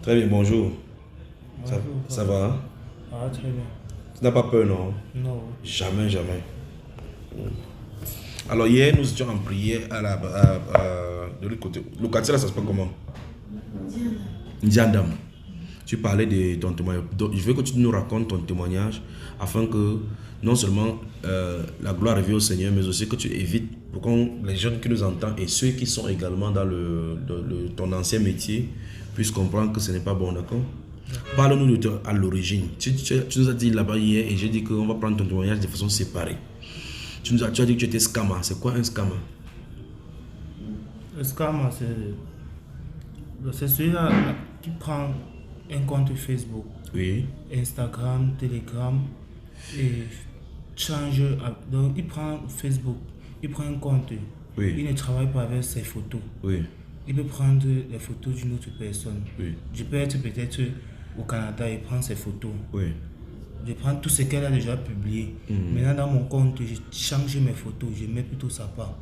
Très bien, bonjour. Ça, Bonjour, ça va, hein? ah, très bien. Tu n'as pas peur, non? Non, Jamais, jamais. Alors, hier, nous étions en prière de l'autre côté. Le quartier, là, ça se passe comment? Ndiandam. Tu parlais de ton témoignage. Donc, je veux que tu nous racontes ton témoignage afin que non seulement la gloire revienne au Seigneur, mais aussi que tu évites pour que les jeunes qui nous entendent et ceux qui sont également dans ton ancien métier puissent comprendre que ce n'est pas bon, d'accord? Parle-nous de toi à l'origine. Tu nous as dit là-bas hier et j'ai dit qu'on va prendre ton témoignage de façon séparée. Tu as dit que tu étais scammer. C'est quoi un scammer? le scam, c'est celui-là qui prend un compte Facebook, Oui, Instagram, Telegram et change. Donc, il prend Facebook, il prend un compte, oui, il ne travaille pas avec ses photos. oui, Il peut prendre les photos d'une autre personne. oui, Je peux être peut-être au Canada et prendre ses photos. oui. Je prends tout ce qu'elle a déjà publié. Maintenant, dans mon compte, je change mes photos, je mets plutôt sa part.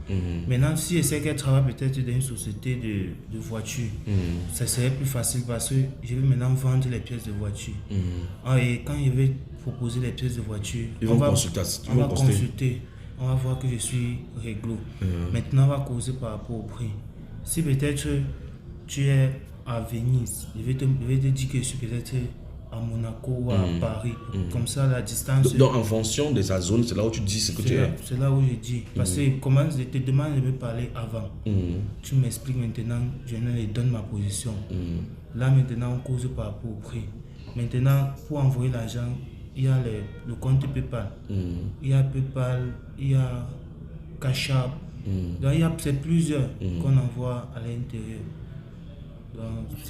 Maintenant, si je sais qu'elle travaille peut-être dans une société de voitures, ça serait plus facile parce que je vais maintenant vendre les pièces de voiture. Et quand je vais proposer les pièces de voiture, Ils vont consulter. on va consulter, on va voir que je suis réglo. Maintenant, on va causer par rapport au prix. Si peut-être tu es à Venise, je vais te dire que je suis peut-être à Monaco ou à Paris. Comme ça, la distance. Donc, en fonction de sa zone, c'est là où tu dis ce que tu es. C'est là où je dis. Parce que comment je te demande de me parler avant. Tu m'expliques maintenant, je ne donne ma position. Là maintenant, on cause par rapport au prix. Maintenant, pour envoyer l'argent, il y a le compte PayPal. Il y a PayPal, il y a Cash App. Donc, c'est plusieurs qu'on envoie à l'intérieur.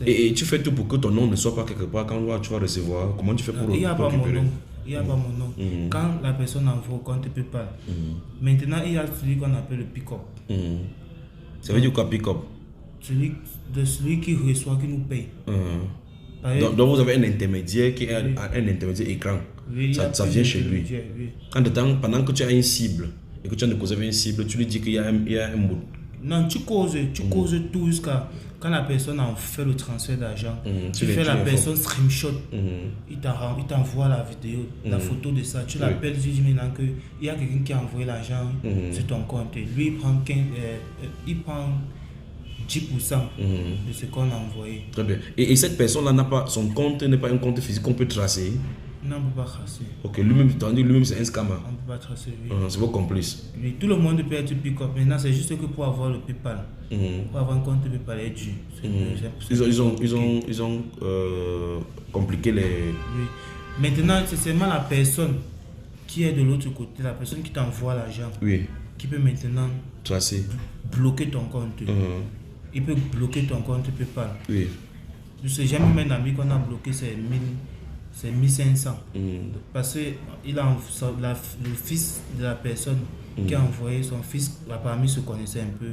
Et tu fais tout pour que ton nom ne soit pas quelque part quand tu vas recevoir. Comment tu fais pour Il n'y a pas mon récupérer? nom. Il n'y a pas mon nom. Quand la personne envoie au compte PayPal, maintenant il y a celui qu'on appelle le pick-up. Ça veut dire quoi, pick-up? Celui qui reçoit, qui nous paye. Par exemple, Donc, vous avez un intermédiaire qui est un intermédiaire écran. oui, il y a Ça vient chez lui. plusieurs, oui. Pendant que tu as une cible et que tu as déposé une cible, tu lui dis qu'il y a un mot. Non, tu causes tout jusqu'à quand la personne en fait le transfert d'argent. Tu fais la personne screenshot. Il t'envoie la vidéo, la photo de ça. Tu l'appelles, tu dis maintenant qu'il y a quelqu'un qui a envoyé l'argent sur ton compte. Lui, il prend 10% de ce qu'on a envoyé. Très bien. Et cette personne-là n'a pas, son compte n'est pas un compte physique qu'on peut tracer. Non, on ne peut pas tracer. Ok, lui-même c'est un scammer. On ne peut pas tracer, oui. C'est vos complices. Oui, tout le monde peut être pick-up. Maintenant, c'est juste que pour avoir le PayPal, pour avoir un compte PayPal est dû. Ils ont compliqué les. Oui. Maintenant, c'est seulement la personne qui est de l'autre côté, la personne qui t'envoie l'argent, Oui, qui peut maintenant tracé. bloquer ton compte. Il peut bloquer ton compte PayPal. Oui. Je sais jamais un ami qu'on a bloqué, c'est 1500. Parce que le fils de la personne qui a envoyé son fils, parmi se connaissait un peu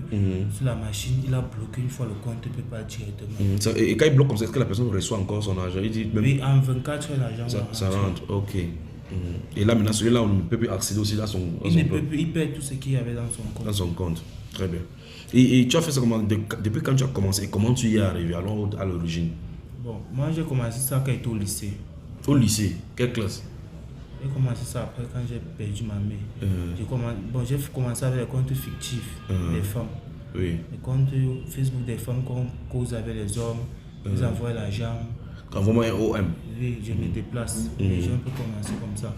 sur la machine, il a bloqué une fois le compte PayPal directement. Et quand il bloque comme ça, est-ce que la personne reçoit encore son argent? Il dit même. Oui, en 24 heures, l'argent Ça rentre, ok. Et là maintenant, celui-là, on ne peut plus accéder aussi à son compte. Il perd tout ce qu'il y avait dans son compte. Dans son compte, très bien. Et tu as fait ça comment? Depuis quand tu as commencé et comment tu y es arrivé alors à l'origine? Bon, moi j'ai commencé ça quand j'étais au lycée. Au lycée, quelle classe? J'ai commencé ça après quand j'ai perdu ma mère. J'ai commencé avec les comptes fictifs des femmes. Oui. Les comptes Facebook des femmes qu'on cause avec les hommes. Ils envoient l'argent. Envoie-moi un OM. Oui, je me déplace. Et j'ai un peu commencé comme ça.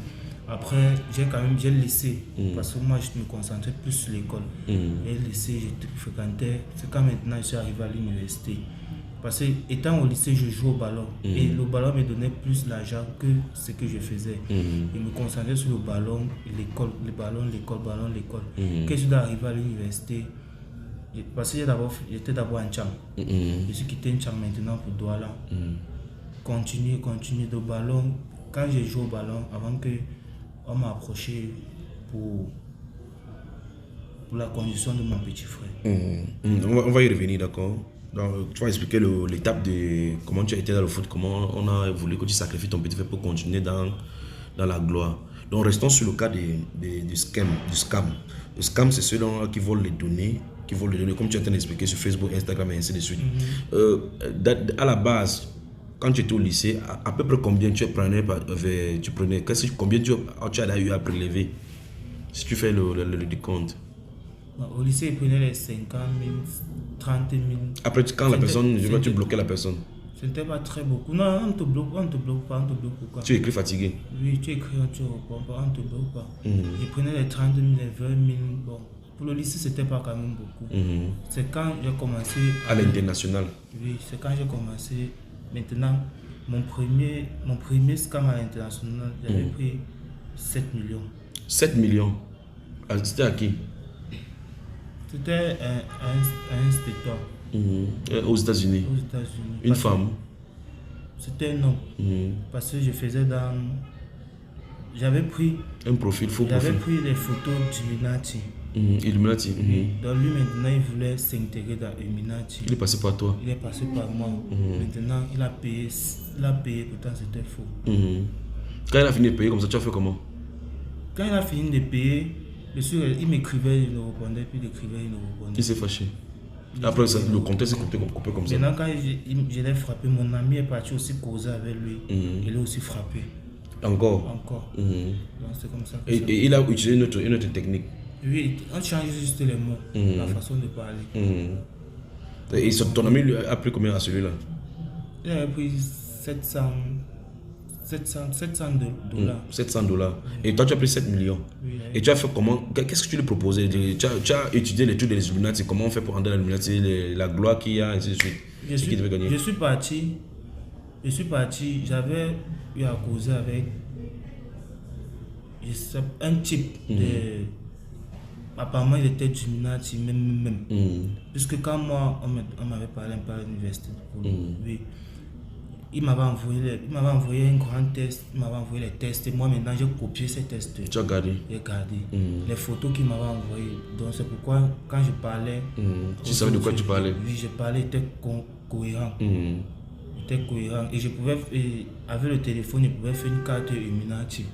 Après, j'ai laissé. Parce que moi, je me concentrais plus sur l'école. Et le lycée, je fréquentais. C'est quand maintenant je suis arrivé à l'université. Parce que étant au lycée, je jouais au ballon. Et le ballon me donnait plus d'argent que ce que je faisais. Je me concentrais sur le ballon, l'école, le ballon, l'école. Quand je suis arrivé à l'université, parce que j'étais d'abord en Tchang. Je suis quitté en Tchang maintenant pour Douala. Continuer de ballon. Quand j'ai joué au ballon, avant qu'on m'a approché pour la condition de mon petit frère. On va y revenir, d'accord? Donc, tu vas expliquer l'étape de comment tu as été dans le foot, comment on a voulu que tu sacrifies ton petit frère pour continuer dans la gloire. Donc, restons sur le cas du scam. Le scam, c'est ceux-là qui volent les données, comme tu es en train d'expliquer sur Facebook, Instagram et ainsi de suite. À la base, quand tu étais au lycée, à peu près combien tu prenais, combien tu as eu à prélever? Si tu fais le décompte. Au lycée, ils prenaient les 50 000, 30 000. Après, quand la personne, tu bloquais la personne. Ce n'était pas très beaucoup. Non, on ne te bloque pas, on te bloque pas. Tu écris fatigué? Oui, tu écris, tu ne réponds pas, on ne te bloque pas. Ils prenaient les 30 000, les 20 000. Bon, pour le lycée, c'était pas quand même beaucoup. C'est quand j'ai commencé... À l'international? Oui, c'est quand j'ai commencé. Maintenant, mon premier scam à l'international, j'avais pris 7 millions. 7 millions? C'était à qui? C'était un inspecteur. Aux États-Unis? Aux États-Unis. Une femme? C'était un homme. Parce que je faisais dans... J'avais pris... Un profil, faux profil? J'avais pris les photos d'Illuminati. Illuminati. Donc lui, maintenant, il voulait s'intégrer dans Illuminati. Il est passé par toi? Il est passé par moi. Maintenant, il a payé, pourtant c'était faux. Quand il a fini de payer comme ça, tu as fait comment? Quand il a fini de payer, bien sûr, il m'écrivait, il ne répondait, puis il écrivait, il ne répondait. Il s'est fâché. Après, le contexte s'est coupé comme ça. Maintenant, quand je l'ai frappé, mon ami est parti aussi causer avec lui. Il l'a aussi frappé. Encore? Donc c'est comme ça. Et il a utilisé une autre technique? Oui, on change juste les mots, la façon de parler. Et ton ami lui a pris combien à celui-là? Il a pris 700 $. 700 $. Et toi, tu as pris 7 millions. Oui, et tu as fait comment? Qu'est-ce que tu lui proposais? Tu as étudié les trucs des Illuminati. Comment on fait pour rendre l'Illuminati, la gloire qu'il y a, ainsi de suite? Je suis parti, j'avais eu à causer avec un type de... Apparemment, il était d'Illuminati même. Puisque quand moi, on m'avait parlé à l'université, oui, il m'avait envoyé un grand test, il m'avait envoyé les tests, et moi maintenant j'ai copié ces tests. Tu as gardé? J'ai gardé. Les photos qu'il m'avait envoyées. Donc c'est pourquoi quand je parlais... Tu savais de quoi tu parlais? Oui, je parlais, était cohérent. Et je pouvais, avec le téléphone, je pouvais faire une carte Illuminati.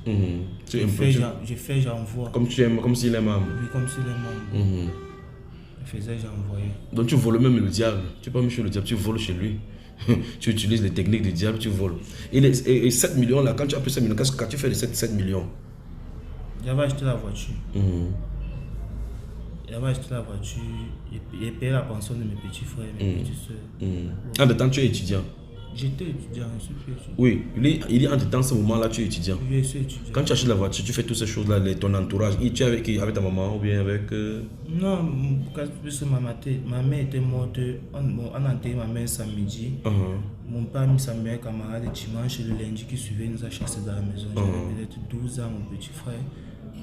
Je fais, j'envoie. Comme s'il est membre? Oui, comme s'il est membre. Je faisais, j'envoyais. Donc tu voles même le diable. Tu n'es pas même chez le diable, tu voles chez lui. Tu utilises les techniques du diable, tu voles. Et 7 millions là, quand tu as pris 7 millions, qu'est-ce que tu fais de 7 millions? J'avais acheté la voiture. J'ai payé la pension de mes petits frères et mes petites soeurs. En temps, tu es étudiant? J'étais étudiant, je suis plus étudiant. Oui, il est entre temps, ce moment-là, tu es étudiant. Oui, je suis étudiant. Quand tu achètes la voiture, tu fais toutes ces choses-là, ton entourage, tu es avec ta maman ou bien avec... Non, parce que ma mère était morte, on a enterré ma mère samedi. Mon père a mis sa meilleure camarade le dimanche et le lundi qui suivait, nous a chassés dans la maison. J'avais peut-être 12 ans, mon petit frère,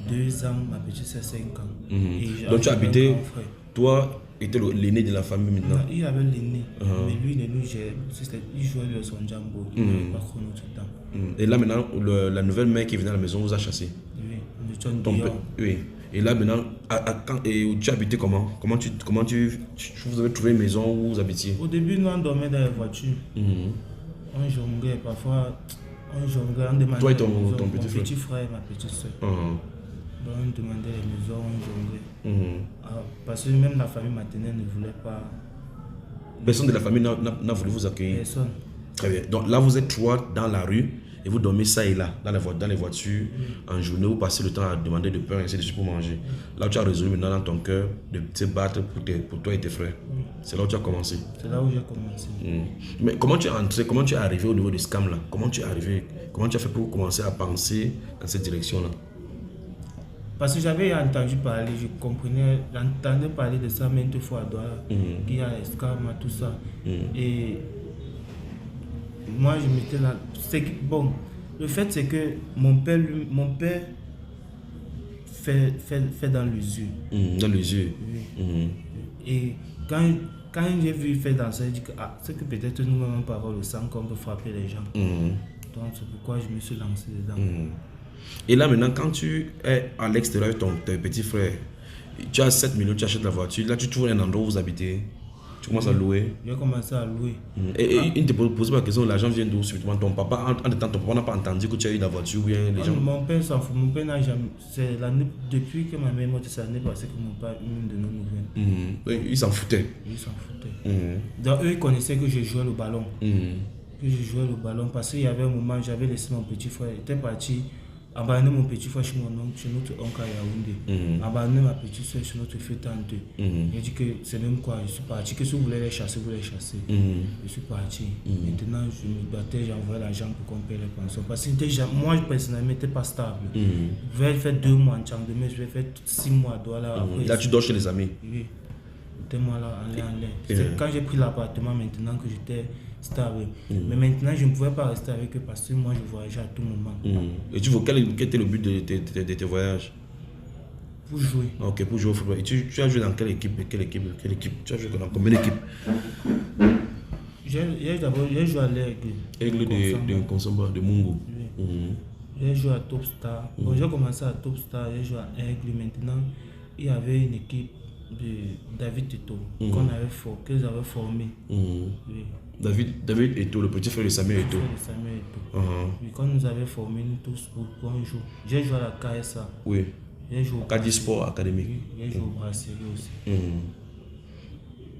2 ans, ma petite soeur, 5 ans. Donc tu as habité, toi, était l'aîné de la famille maintenant? Non, il y avait l'aîné, mais lui, il jouait de son jambo, il n'avait pas chrono tout le temps. Et là maintenant, la nouvelle mère qui venait à la maison vous a chassé? Oui, nous étions dehors. Oui. Et là maintenant, tu habitais comment? Vous avez trouvé une maison où vous habitiez? Au début, nous on dormait dans la voiture. On jonglait, parfois on demandait. Toi et ton petit frère et ma petite soeur. Donc on demandait les maisons, on jonglait. Parce que même la famille maternelle ne voulait pas. Personne de la famille n'a voulu vous accueillir? Personne. Très bien. Donc là, vous êtes 3 dans la rue et vous dormez ça et là, dans les voitures. En journée, vous passez le temps à demander de pain et ainsi de suite pour manger. Là, tu as résolu maintenant dans ton cœur de te battre pour toi et tes frères. C'est là où tu as commencé. C'est là où j'ai commencé. Mais comment tu es entré, comment tu es arrivé au niveau du scam là? Comment tu es arrivé? Comment tu as fait pour commencer à penser dans cette direction-là? Parce que j'avais entendu parler, j'entendais parler de ça maintes fois à Douala, qu'il y a les scams, tout ça. Et moi, je m'étais là. Bon, le fait, c'est que mon père fait dans l'usure. Dans l'usure? Oui. Et quand j'ai vu il faire dans ça, j'ai dit que c'est que peut-être nous-mêmes, on peut avoir le sang qu'on peut frapper les gens. Donc, c'est pourquoi je me suis lancé dedans. Et là maintenant, quand tu es à l'extérieur avec ton petit frère, tu as 7 millions, tu achètes la voiture, là tu trouves un endroit où vous habitez, tu commences à louer. J'ai commencé à louer. Et il ne te pose pas la question, l'argent vient d'où subitement? Ton papa, ton papa n'a pas entendu que tu as eu la voiture ou bien les gens? Mon père s'en fout, mon père n'a jamais. C'est l'année, depuis que ma mère est morte, c'est l'année passée que mon père a eu une de nos nouvelles. Il s'en foutait. Il s'en foutait. Donc eux, ils connaissaient que je jouais le ballon. que je jouais le ballon. Parce qu'il y avait un moment, j'avais laissé mon petit frère. J'étais parti abandonner mon petit frère chez mon oncle, chez notre oncle à Yaoundé. Abandonner ma petite soeur chez notre fille tante. J'ai dit que c'est même quoi, je suis parti. Que si vous voulez les chasser, vous les chassez. Je suis parti. Maintenant, je me battais, j'envoyais l'argent pour qu'on paye les pensions. Parce que moi, personnellement, je n'étais pas stable. Je vais faire 2 mois en Tchangdemé, je vais faire 6 mois à Douala. Là, tu dors chez les amis. Oui. Moi là, en l'air. C'est quand j'ai pris l'appartement maintenant que j'étais stable. Mais maintenant, je ne pouvais pas rester avec eux parce que moi, je voyageais à tout moment. Et quel était le but de tes voyages? Pour jouer. Ok, pour jouer au football. Et tu as joué dans quelle équipe? Tu as joué dans combien d'équipes? J'ai joué à l'Aigle. Aigle de Konsamba, de Mungo. Oui. J'ai joué à Top Star. Bon, j'ai commencé à Top Star, j'ai joué à Aigle. Maintenant, il y avait une équipe de David Eto qu'ils avaient formé. Oui. David Eto, le petit frère de Samuel Eto. Oui, quand nous avait formé nous tous pour un jour. J'ai joué à la KSA. Oui. J'ai joué au Kadi Sport Academy. Oui, j'ai joué au Brasserie aussi.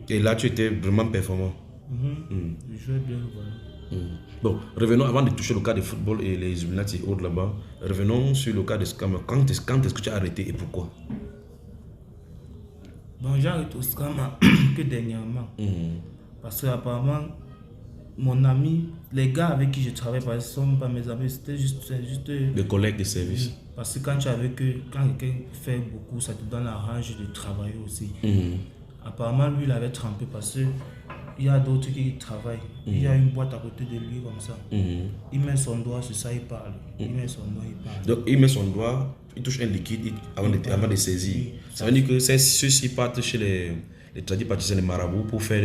Et là, tu étais vraiment performant. Je jouais bien le ballon. Bon, revenons avant de toucher le cas de football et les Illuminati et autres là-bas. Revenons sur le cas de Scam. Quand est-ce que tu as arrêté et pourquoi? Bon, j'ai arrêté au Scam que dernièrement. Parce que apparemment, mon ami, les gars avec qui je travaille, parce que ce ne sont pas mes amis, c'était juste des collègues de service. Parce que quand tu es avec eux, quand quelqu'un fait beaucoup, ça te donne la rage de travailler aussi. Apparemment, lui, il avait trempé parce qu'il y a d'autres qui travaillent. Il y a une boîte à côté de lui comme ça. Il met son doigt sur ça, il parle. Il met son doigt, il parle. Donc, il met son doigt, il touche un liquide avant de saisir. Oui, ça veut dire que ceux-ci partent chez les tradis pâtissiers, les marabouts, pour faire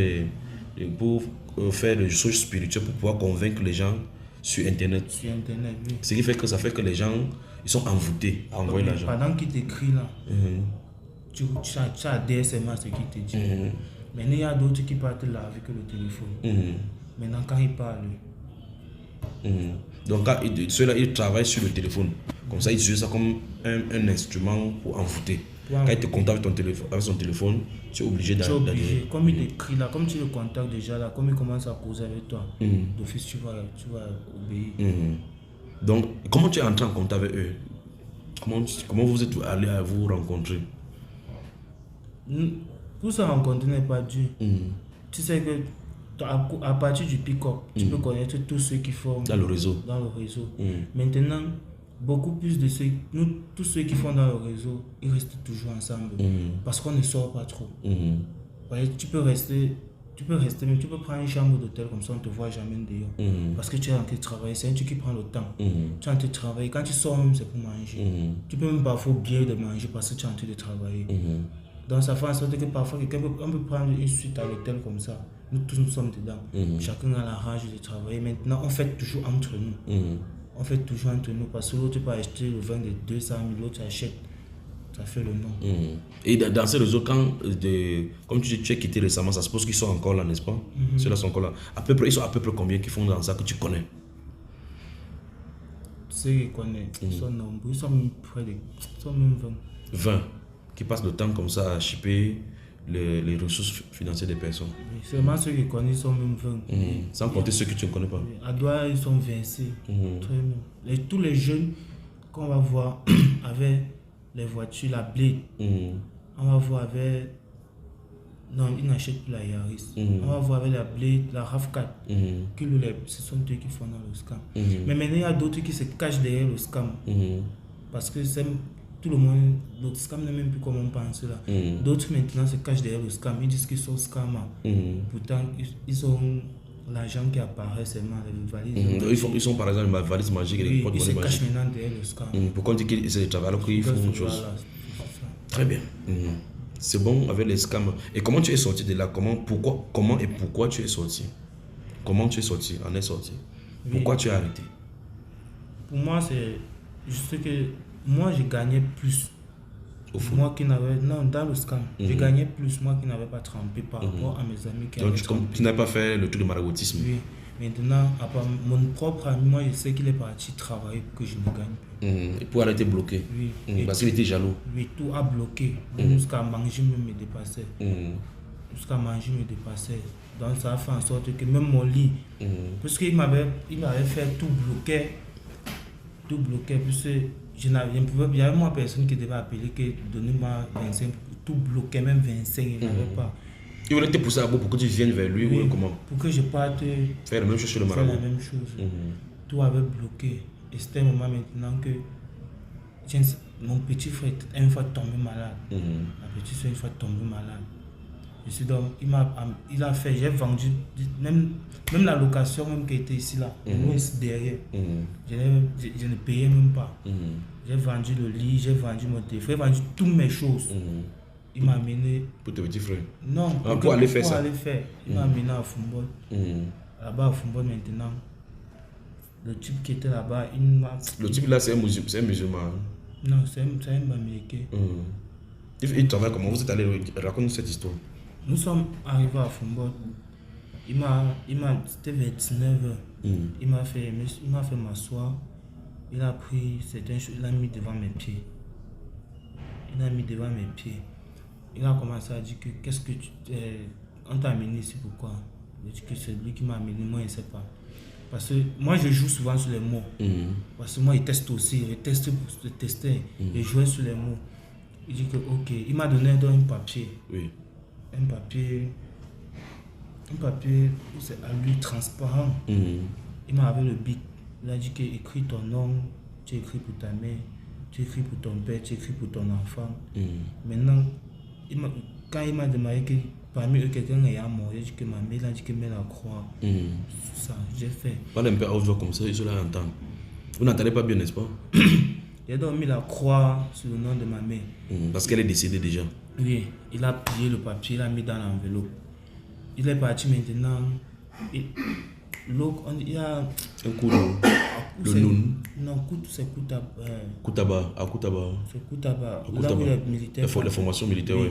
des choses spirituelles, pour pouvoir convaincre les gens sur Internet. Sur Internet, oui. Ce qui fait que ça fait que les gens ils sont envoûtés à envoyer l'argent. Pendant qu'il t'écrit là, tu as DSMA ce qu'il te dit. Maintenant, il y a d'autres qui partent là avec le téléphone. Maintenant, quand ils parlent. Donc, ceux-là, ils travaillent sur le téléphone. Comme ça, ils utilisent ça comme un instrument pour envoûter. Quand il te contacte avec son téléphone, tu es obligé d'aller. Comme il écrit là, comme tu le contactes déjà là, comme il commence à causer avec toi, d'office tu vas obéir. Donc, comment tu es entré en contact avec eux? Comment vous êtes allé à vous rencontrer? Pour se rencontrer n'est pas dur. Tu sais que à partir du pick-up, tu peux connaître tous ceux qui font dans le réseau. Maintenant, beaucoup plus de tous ceux qui font dans le réseau, ils restent toujours ensemble. Parce qu'on ne sort pas trop. Tu peux rester, mais tu peux prendre une chambre d'hôtel comme ça, on ne te voit jamais dehors. Parce que tu es en train de travailler, c'est un truc qui prend le temps. Tu es en train de travailler, quand tu sors même, c'est pour manger. Tu peux même parfois oublier de manger parce que tu es en train de travailler. Donc ça fait en sorte que parfois quelqu'un peut prendre une suite à l'hôtel comme ça. Nous tous nous sommes dedans. Chacun a la rage de travailler. Maintenant, on fait toujours entre nous. On fait toujours entre nous parce que l'autre peut acheter le vin de 200 000, l'autre achète. Ça fait le nom. Et dans ces réseaux, comme tu as quitté récemment, ça suppose qu'ils sont encore là, n'est-ce pas? Ceux-là sont encore là. Ils sont à peu près combien qui font dans ça que tu connais? Ceux qui connaissent, ils sont nombreux. Ils sont même près de 20. 20 qui passent le temps comme ça à shipper les ressources financières des personnes. Oui, seulement ceux qui connaissent sont même 20. Sans compter ceux que tu ne connais pas. À Douala, ils sont vincés. Tous les jeunes qu'on va voir avec les voitures, la Blade, on va voir avec... Non, ils n'achètent plus la Yaris. On va voir avec la Blade, la RAV4. Ce sont eux qui font dans le scam. Mais maintenant, il y a d'autres qui se cachent derrière le scam. Parce que tout le monde, le scam n'est même plus comme on pense là. D'autres maintenant se cachent derrière le scam. Ils disent qu'ils sont scammers. Pourtant, ils ont l'argent qui apparaît seulement dans les valises. Ils sont par exemple ma valise magique. Ils se cachent maintenant derrière le scam. Pourquoi on dit qu'ils essaient de travailler alors qu'ils font autre chose? Très bien. C'est bon avec les scams. Et comment tu es sorti de là? Comment et pourquoi tu es sorti? Comment tu es sorti? En est sorti? Pourquoi tu as arrêté? Pour moi, c'est juste que moi, je gagnais plus. Au fond. Moi qui n'avais... Non, dans le scam. Je gagnais plus, moi qui n'avais pas trempé par rapport à mes amis qui avaient trempé. Donc, tu n'as pas fait le tour de maraboutisme? Oui. Maintenant, à part mon propre ami, moi, je sais qu'il est parti travailler pour que je ne gagne plus. Et pour arrêter bloqué? Oui. Parce qu'il était jaloux? Oui, tout a bloqué. Jusqu'à manger, me dépassait. Jusqu'à manger, me dépassait. Donc ça a fait en sorte que même mon lit, parce qu'il m'avait fait tout bloquer, puisque il y avait moins personne qui devait appeler que donnez-moi 25, tout bloqué, même 25, il n'avait pas. Il voulait te pousser à bout pour que tu viennes vers lui ou comment? Pour que je parte faire la même chose chez le marabout. Faire la même chose. Tout avait bloqué. Et c'était un moment maintenant que mon petit frère est une fois tombé malade. Ma petite soeur est une fois tombée malade. Je suis donc, il a fait, j'ai vendu, même la location même qui était ici là, ici derrière. Je ne payais même pas. J'ai vendu le lit, j'ai vendu mon téléphone, j'ai vendu toutes mes choses. Il m'a amené. Pour tes petits frères? Non, pour aller faire ça. Il m'a amené à Fumbol. Là-bas à Fumbol maintenant. Le type qui était là-bas, il m'a. Le type là, c'est un musulman. Non, c'est un Bamileke. Il travaille comment? Vous êtes allé, raconte-nous cette histoire. Nous sommes arrivés à Fumbol. C'était vers 19h. Il m'a fait m'asseoir. Il a pris certaines choses, il a mis devant mes pieds. Il a commencé à dire que qu'est-ce que on t'a amené ici pourquoi? Je dis que c'est lui qui m'a amené, moi je ne sais pas. Parce que moi je joue souvent sur les mots. Parce que moi il teste aussi, il teste pour tester. Il jouait sur les mots. Il dit que ok, il m'a donné un papier. Oui. Un papier, c'est à lui transparent. Il m'a avec le bic. Il a dit que écris ton nom, tu écris pour ta mère, tu écris pour ton père, tu écris pour ton enfant. Maintenant, quand il m'a demandé que parmi eux quelqu'un est mort, j'ai dit que ma mère, il a dit que met la croix. Ça, j'ai fait. Parle un peu à haute voix comme ça, je l'entends. Vous n'entendez pas bien, n'est-ce pas? Il a donc mis la croix sur le nom de ma mère. Parce qu'elle est décédée déjà. Oui, il a plié le papier, il l'a mis dans l'enveloppe. Il est parti maintenant. Il y a un coup le noun. Non, c'est Koutaba. Koutaba. C'est Koutaba. Là où il est militaire. La formation militaire, oui.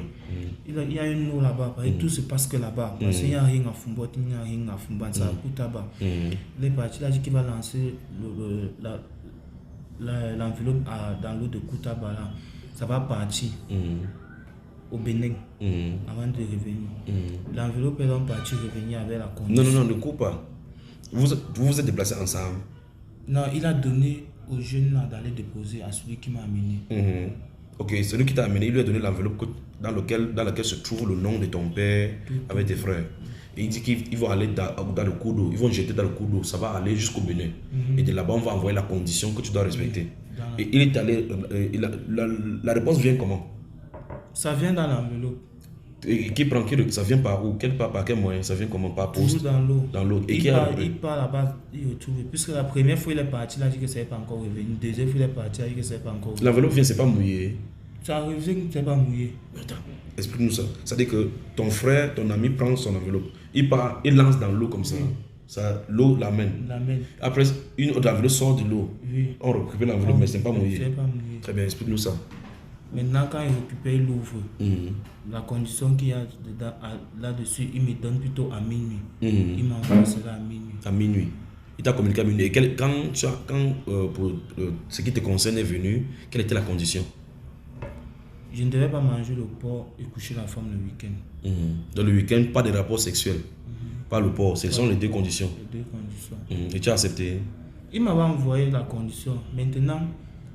Il y a une eau là-bas. Tout se passe que là-bas. Parce qu'il n'y a rien à Fumbot, il n'y a rien à Fumban. C'est à Koutaba. Il est parti, il a dit qu'il va lancer l'enveloppe dans l'eau de Koutaba. Là. Ça va partir au Bénin avant de revenir. L'enveloppe est donc partie revenir avec la condition. Non, ne coupe pas. Vous vous êtes déplacés ensemble? Non, il a donné aux jeunes là d'aller déposer à celui qui m'a amené. Ok, celui qui t'a amené, il lui a donné l'enveloppe dans laquelle se trouve le nom de ton père avec tes frères. Et il dit qu'ils vont aller dans le cours d'eau, ils vont jeter dans le cours d'eau, ça va aller jusqu'au Bénin. Et de là-bas, on va envoyer la condition que tu dois respecter. Et il est allé, la réponse vient comment? Ça vient dans l'enveloppe. Et qui prend, ça vient par où? Par quel moyen? Ça vient comment? Par poste? Toujours dans l'eau. Dans l'eau. Il part là-bas, il retrouve. Puisque la première fois il est parti, il a dit que ça n'est pas encore revenu. Deuxième fois il est parti, il a dit que ça n'est pas encore revenu. L'enveloppe vient, c'est pas mouillé. Ça arrive que c'est pas mouillé. Attends, explique-nous ça. C'est-à-dire que ton frère, ton ami prend son enveloppe. Il part, il lance dans l'eau comme ça. L'eau l'amène. Après, une autre enveloppe sort de l'eau. Oui. On récupère l'enveloppe, mais ce n'est pas mouillé. C'est pas mouillé. Très bien, explique-nous ça. Maintenant, quand il récupère, il ouvre. La condition qu'il y a là-dessus, il me donne plutôt à minuit. Il m'envoie cela à minuit. À minuit. Il t'a communiqué à minuit. Et quand pour ce qui te concerne est venu, quelle était la condition? Je ne devais pas manger le porc et coucher la femme le week-end. Dans le week-end, pas de rapport sexuel. Pas le porc. Ce sont les deux conditions. Les deux conditions. Et tu as accepté? Il m'avait envoyé la condition. Maintenant,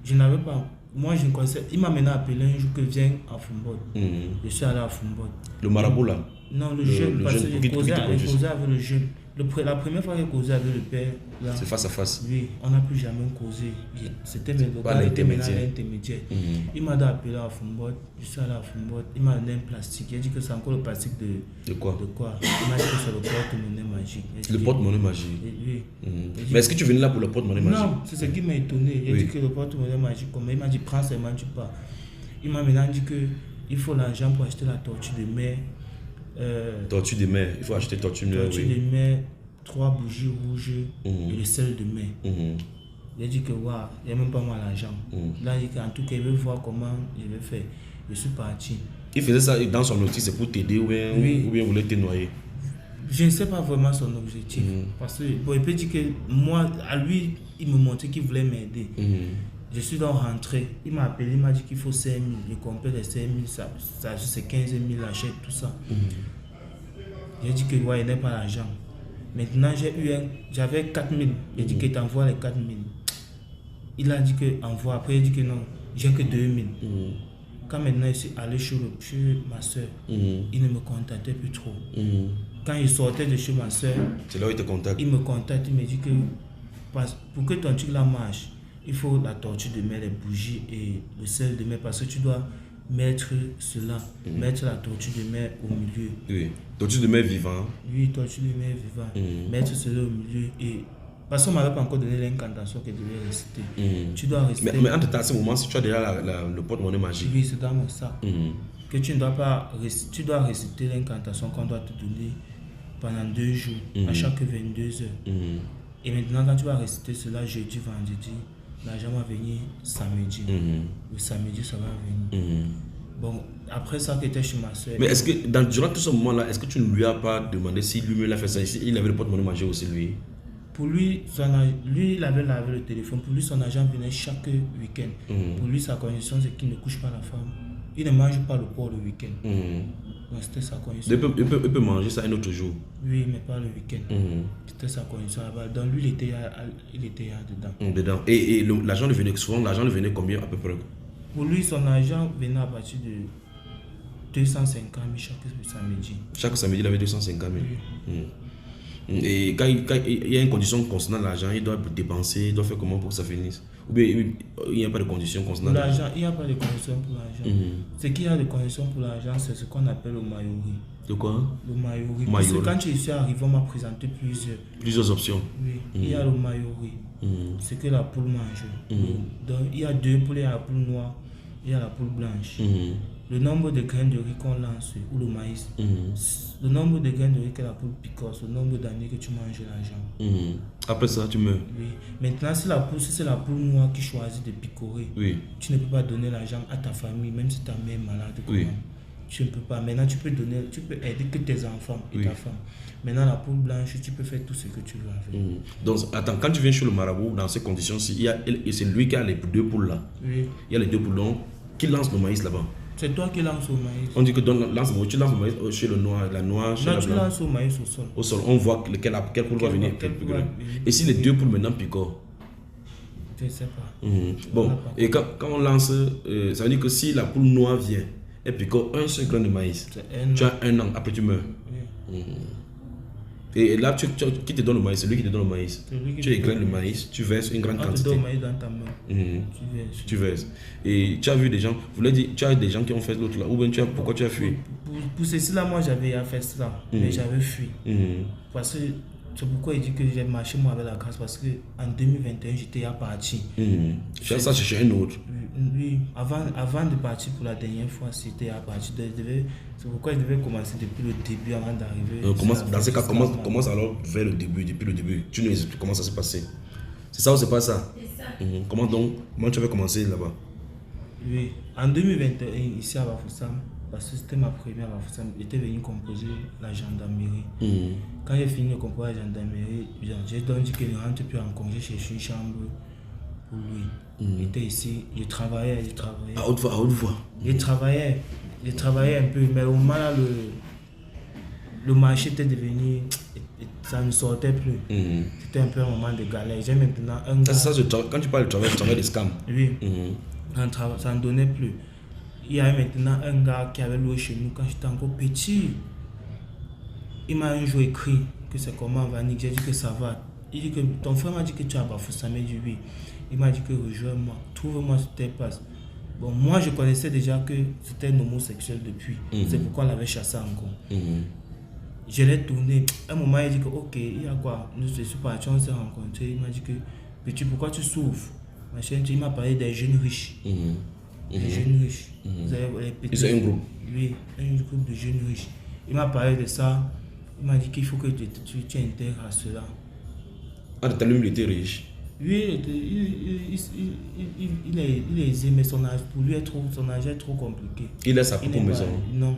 je n'avais pas. Moi, je ne connaissais. Il m'a maintenant appelé un jour que viens à Fumbot. Je suis allé à Fumbot. Le marabout là? Non, le jeune. Parce que j'ai causé avec le jeune. La première fois que j'ai causé avec le père, c'est face à face. Oui, on n'a plus jamais causé. C'était l'intermédiaire. Il m'a appelé à Fumbot. Je suis allé à Fumbot. Il m'a donné un plastique. Il a dit que c'est encore le plastique de quoi? Il m'a dit que c'est le porte-monnaie magique. Le porte-monnaie magique? Oui. Mais est-ce que tu venais là pour le porte-monnaie magique? Non, c'est ce qui m'a étonné. Il a dit que le porte-monnaie magique, il m'a dit prends seulement, tu pars. Il m'a maintenant dit qu'il faut l'argent pour acheter la tortue de mer. Tortue de mer, il faut acheter tortue de mer. Tortue de mer, 3 bougies rouges et le sel de mer. Il a dit que waouh, il n'y a même pas moi l'argent. Il a dit qu'en tout cas, il veut voir comment je vais faire. Je suis parti. Il faisait ça dans son outil, c'est pour t'aider ou bien il voulait te noyer? Je ne sais pas vraiment son objectif. Parce que il peut dire que moi, à lui, il me montrait qu'il voulait m'aider. Je suis donc rentré. Il m'a appelé, il m'a dit qu'il faut 5 000. Je complète les 5 000, ça c'est 15 000, j'achète tout ça. J'ai dit que ouais, il n'est pas l'argent. Maintenant, j'avais 4 000. J'ai dit que t'envoies les 4 000. Il a dit que envoie. Après, il a dit que non, j'ai que 2 000. Quand maintenant je suis allé chez ma soeur, il ne me contactait plus trop. Quand il sortait de chez ma soeur, c'est là où il te contacte. Il me contacte, il me dit que pour que ton truc là marche, il faut la tortue de mer, les bougies et le sel de mer, parce que tu dois mettre cela, mettre la tortue de mer au milieu. Oui, tortue de mer vivant. Oui, tortue de mer vivant. Mettre cela au milieu et parce qu'on ne m'avait pas encore donné l'incantation que je devais réciter. Tu dois réciter. Mais entre temps, à ce moment, si tu as déjà le porte-monnaie magique. Oui, c'est dans mon sac. Que tu ne dois pas tu dois réciter l'incantation qu'on doit te donner pendant 2 jours, à chaque 22 heures. Et maintenant, quand tu vas réciter cela jeudi, vendredi, l'argent va venir samedi. Le samedi, ça va venir. Bon, après ça, qui était chez ma soeur. Mais est-ce que, durant tout ce moment-là, est-ce que tu ne lui as pas demandé si lui-même l'a fait ça ici? Il avait le porte-monnaie magique aussi, lui. Pour lui, il avait lavé le téléphone. Pour lui, son argent venait chaque week-end. Pour lui, sa condition, c'est qu'il ne couche pas la femme. Il ne mange pas le porc le week-end. Donc, c'était sa condition. Il peut manger ça un autre jour. Oui, mais pas le week-end. C'était sa condition là-bas. Donc, lui, il était dedans. Et l'argent lui venait souvent, l'argent lui venait combien à peu près? Pour lui, son argent venait à partir de 250 000 chaque samedi. Chaque samedi, il avait 250 000. Oui. Et quand il y a une condition concernant l'argent, il doit dépenser, il doit faire comment pour que ça finisse? Ou bien il n'y a pas de condition concernant l'argent? Il n'y a pas de condition pour l'argent. Ce qu'il y a de condition pour l'argent, c'est ce qu'on appelle le mayori. De quoi? Le mayori. Parce que quand je suis arrivé, on m'a présenté plusieurs options. Oui, il y a le mayori. C'est que la poule mange. Donc il y a 2 poules, il y a la poule noire, il y a la poule blanche. Le nombre de graines de riz qu'on lance, ou le maïs, le nombre de graines de riz que la poule picosse, le nombre d'années que tu manges l'argent. Après ça, tu meurs. Oui. Maintenant, si c'est la poule noire qui choisit de picorer, tu ne peux pas donner l'argent à ta famille, même si ta mère est malade. Tu ne peux pas. Maintenant, tu peux aider que tes enfants et ta femme. Maintenant, la poule blanche, tu peux faire tout ce que tu veux avec. Donc, attends, quand tu viens chez le marabout, dans ces conditions-ci, c'est lui qui a les 2 poules là. Oui. Il y a les 2 poules donc, qui lance le maïs là-bas. C'est toi qui lances au maïs. On dit que tu lances le maïs chez le noir, la noire, chez la blanche. Non, tu lances au maïs au sol. Au sol, on voit quelle poule va venir. Et si les 2 poules maintenant picorent? Je ne sais pas. Bon, et quand on lance, ça veut dire que si la poule noire vient, elle picore un seul grain de maïs. Tu as 1 an, après tu meurs. Et là, qui te donne le maïs? C'est lui qui te donne le maïs. Tu égraines le maïs, tu verses une grande quantité. Tu donnes le maïs dans ta main. Tu verses. Et tu as vu des gens, vous voulez dire, tu as des gens qui ont fait l'autre là, ou bien pourquoi tu as fui? Pour ceci là, moi j'avais fait ça, mais j'avais fui. Parce que c'est pourquoi il dit que j'ai marché moi avec la grâce, parce qu'en 2021, j'étais à partir. Tu as ça chercher un autre? Oui, avant de partir pour la dernière fois, c'était à partir. C'est pourquoi je devais commencer depuis le début avant d'arriver. Dans ce cas, commence alors vers le début, depuis le début. Tu nous expliques comment ça s'est passé. C'est ça ou c'est pas ça? Comment tu avais commencé là-bas? Oui, en 2021, ici à Bafoussam, parce que c'était ma première à Bafoussam, j'étais venu composer la gendarmerie. Quand j'ai fini de composer la gendarmerie, j'ai donc dit que je ne rentre plus en congé, j'ai cherché une chambre pour lui. J'étais ici, je travaillais. À haute voix. Je travaillais un peu, mais au moment là, le marché était devenu, ça ne sortait plus. C'était un peu un moment de galère. J'ai maintenant un gars. Quand tu parles de travail de scam. Oui, ça ne donnait plus. Il y a maintenant un gars qui avait loué chez nous quand j'étais encore petit. Il m'a un jour écrit que c'est comment Vanik. J'ai dit que ça va. Il dit que ton frère m'a dit que tu as Bafoussam. Il dit oui. Il m'a dit que rejoins-moi, trouve-moi sur tes passes. Bon, moi je connaissais déjà que c'était un homosexuel depuis. C'est pourquoi on l'avait chassé encore. Je l'ai tourné. À un moment, il dit que ok, il y a quoi? Nous je suis parti, on s'est rencontrés. Il m'a dit que petit, pourquoi tu souffres? Il m'a parlé des jeunes riches. Des jeunes riches. Vous avez les petits. C'est un groupe? Oui, un groupe de jeunes riches. Il m'a parlé de ça. Il m'a dit qu'il faut que tu intègres à cela. Ah, de lui, il était riche? Oui, il est aisé, mais son âge est trop compliqué. Il a sa propre maison? Non,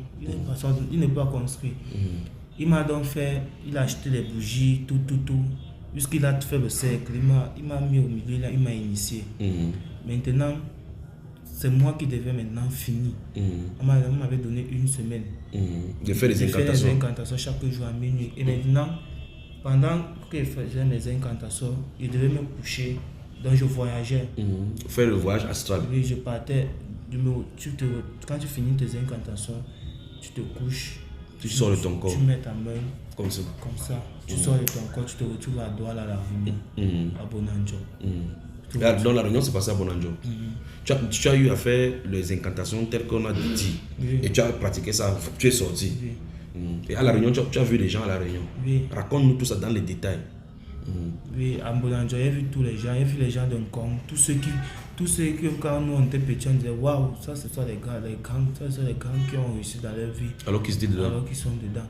il n'est pas construit. Il m'a donc il a acheté les bougies, tout. Puisqu'il a fait le cercle, il m'a mis au milieu, là, il m'a initié. Maintenant, c'est moi qui devais maintenant finir. On m'avait donné 1 semaine. De faire les incantations. Les incantations chaque jour à minuit. Et maintenant, pendant que je faisais mes incantations, je devais me coucher. Donc je voyageais. Faire le voyage astral. Oui, je partais. Quand tu finis tes incantations, tu te couches. Tu sors de ton corps. Tu mets ta main comme ça. Tu sors de ton corps, tu te retrouves à Douala, à la Réunion, à Bonanjo. Dans la réunion, c'est passé à Bonanjo. Tu as eu à faire les incantations telles qu'on a dit. Oui. Et tu as pratiqué ça, tu es sorti. Oui. Et à la réunion, tu as vu les gens à la réunion. Oui. Raconte-nous tout ça dans les détails. Oui, à Bonanjo, j'ai vu tous les gens, j'ai vu les gens d'un Kong, tous ceux qui, quand nous on était petits, on disait waouh, ça ce sont les gars, les gangs, ça c'est les gangs qui ont réussi dans leur vie. Alors qu'ils étaient dedans. Alors qu'ils sont dedans.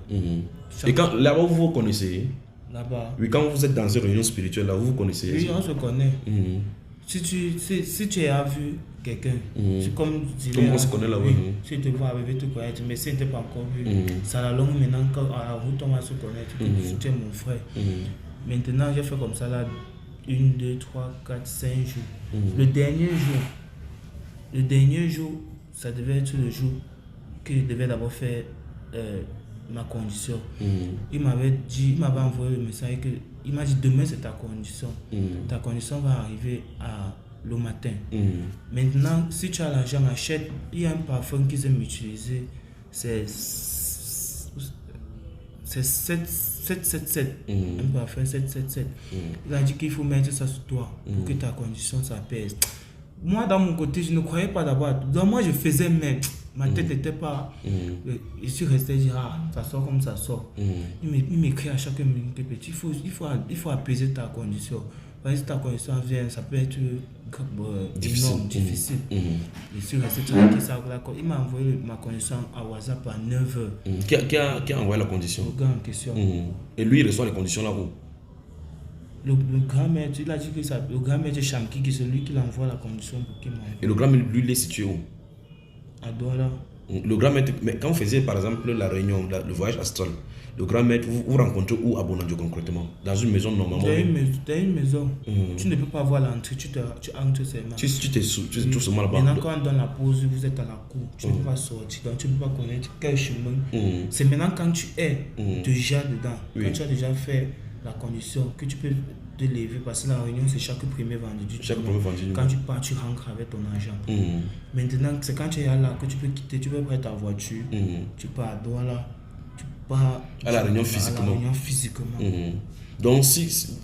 Et quand là-bas, vous vous connaissez? Là-bas. Oui, quand vous êtes dans une réunion spirituelle, là, vous vous connaissez? Oui, on se connaît. Si tu as vu quelqu'un, c'est comme on se connaît là, oui. Si tu te vois arriver, tu connais, mais si tu n'es pas encore vu, ça la longue maintenant, quand à la route, on va se connaître, tu es mon frère. Maintenant, j'ai fait comme ça là, 1, 2, 3, 4, 5 jours. Le dernier jour, ça devait être le jour que je devais d'abord faire ma condition. Il m'avait envoyé le message que il m'a dit demain c'est ta condition. Ta condition va arriver le matin. Maintenant, si tu as l'argent, achète. Il y a un parfum qu'ils aiment utiliser. C'est 777. Un parfum 777. Il a dit qu'il faut mettre ça sur toi pour que ta condition s'apaise. Moi, dans mon côté, je ne croyais pas d'abord. Donc, moi, je faisais même. Ma tête n'était pas. Je suis resté dire, ça sort comme ça sort. Il m'écrit à chaque minute petit. Il faut apaiser ta condition. Parce que si ta condition vient, ça peut être énorme, difficile. Je suis resté tranquille. Il m'a envoyé ma condition à WhatsApp à 9h. Qui a envoyé la condition? Le gars en question. Et lui, il reçoit les conditions là où? Le grand maître, il a dit que le grand maître Shamki, c'est lui qui l'envoie la condition pour qu'il m'envoie. Et le grand maître, lui, il est situé où? À Douala. Le grand maître, mais quand vous faisiez par exemple la réunion, le voyage astral, le grand maître, vous rencontrez où à Bonanjo concrètement? Dans une maison normalement? Dans une maison. Tu ne peux pas voir l'entrée, tu entres seulement. Tu es tout seulement là-bas. Maintenant, quand on donne la pause, vous êtes à la cour, tu ne peux pas sortir, donc tu ne peux pas connaître quel chemin. C'est maintenant quand tu es déjà dedans, quand tu as déjà fait la condition, que tu peux te lever, parce que la réunion c'est chaque premier vendredi. Quand tu pars, tu rentres avec ton argent. Maintenant, c'est quand tu es là que tu peux quitter, tu peux prendre ta voiture, tu pars à Douala, tu pars à la réunion physiquement. Donc,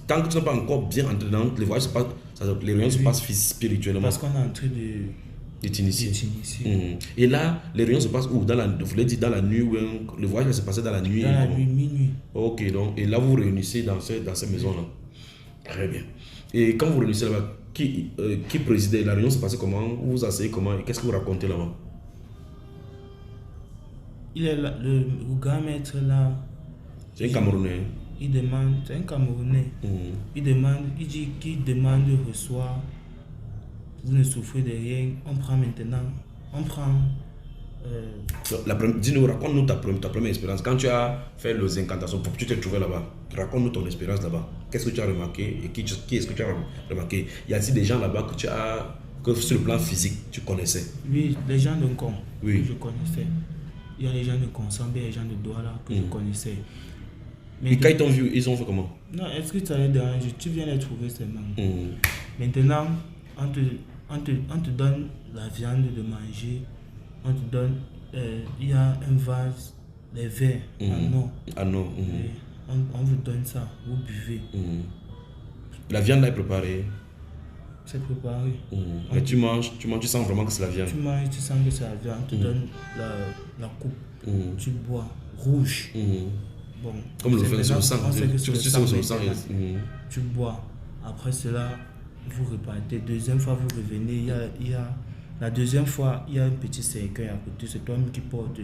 tant que tu n'es pas encore bien entré dans les voyages, les réunions se passent spirituellement. Parce qu'on est en train de t'initier. Et là, les réunions se passent où? Vous l'avez dit dans la nuit, ou le voyage se passait dans la nuit? Dans la nuit, minuit. Ok, donc, et là vous vous réunissez dans ces maisons-là. Très bien. Et quand vous vous réunissez là-bas, qui présidait? La réunion se passait comment? Vous vous asseyez comment? Et qu'est-ce que vous racontez là-bas? Il est là, le grand maître là. C'est un Camerounais. Il demande, c'est un Camerounais. Il dit qu'il demande, reçoit. Vous ne souffrez de rien. On prend maintenant. Dis-nous, raconte-nous ta première expérience. Quand tu as fait les incantations, tu t'es trouvé là-bas. Raconte-nous ton expérience là-bas. Qu'est-ce que tu as remarqué et qui est-ce que tu as remarqué? Y a-t-il des gens là-bas que sur le plan physique, tu connaissais? Oui, les gens de Nkong, oui. Que je connaissais. Il y a les gens de Konsambe, les gens de Douala que je connaissais. Mais quand ils t'ont vu, ils ont fait comment? Non, est-ce que ça les dérange? Tu viens les trouver seulement. Maintenant, on te donne la viande de manger. On te donne, il y a un vase, des verres en eau. On vous donne ça, vous buvez. La viande là est préparée. C'est préparé. Mais tu manges, tu sens vraiment que c'est la viande. Tu manges, tu sens que c'est la viande. On te donne la coupe. Tu bois rouge. Bon, comme le fait sur le sang. Tu bois. Après cela, vous repartez. Deuxième fois, vous revenez. La deuxième fois, il y a un petit cercueil à côté. C'est toi-même qui porte.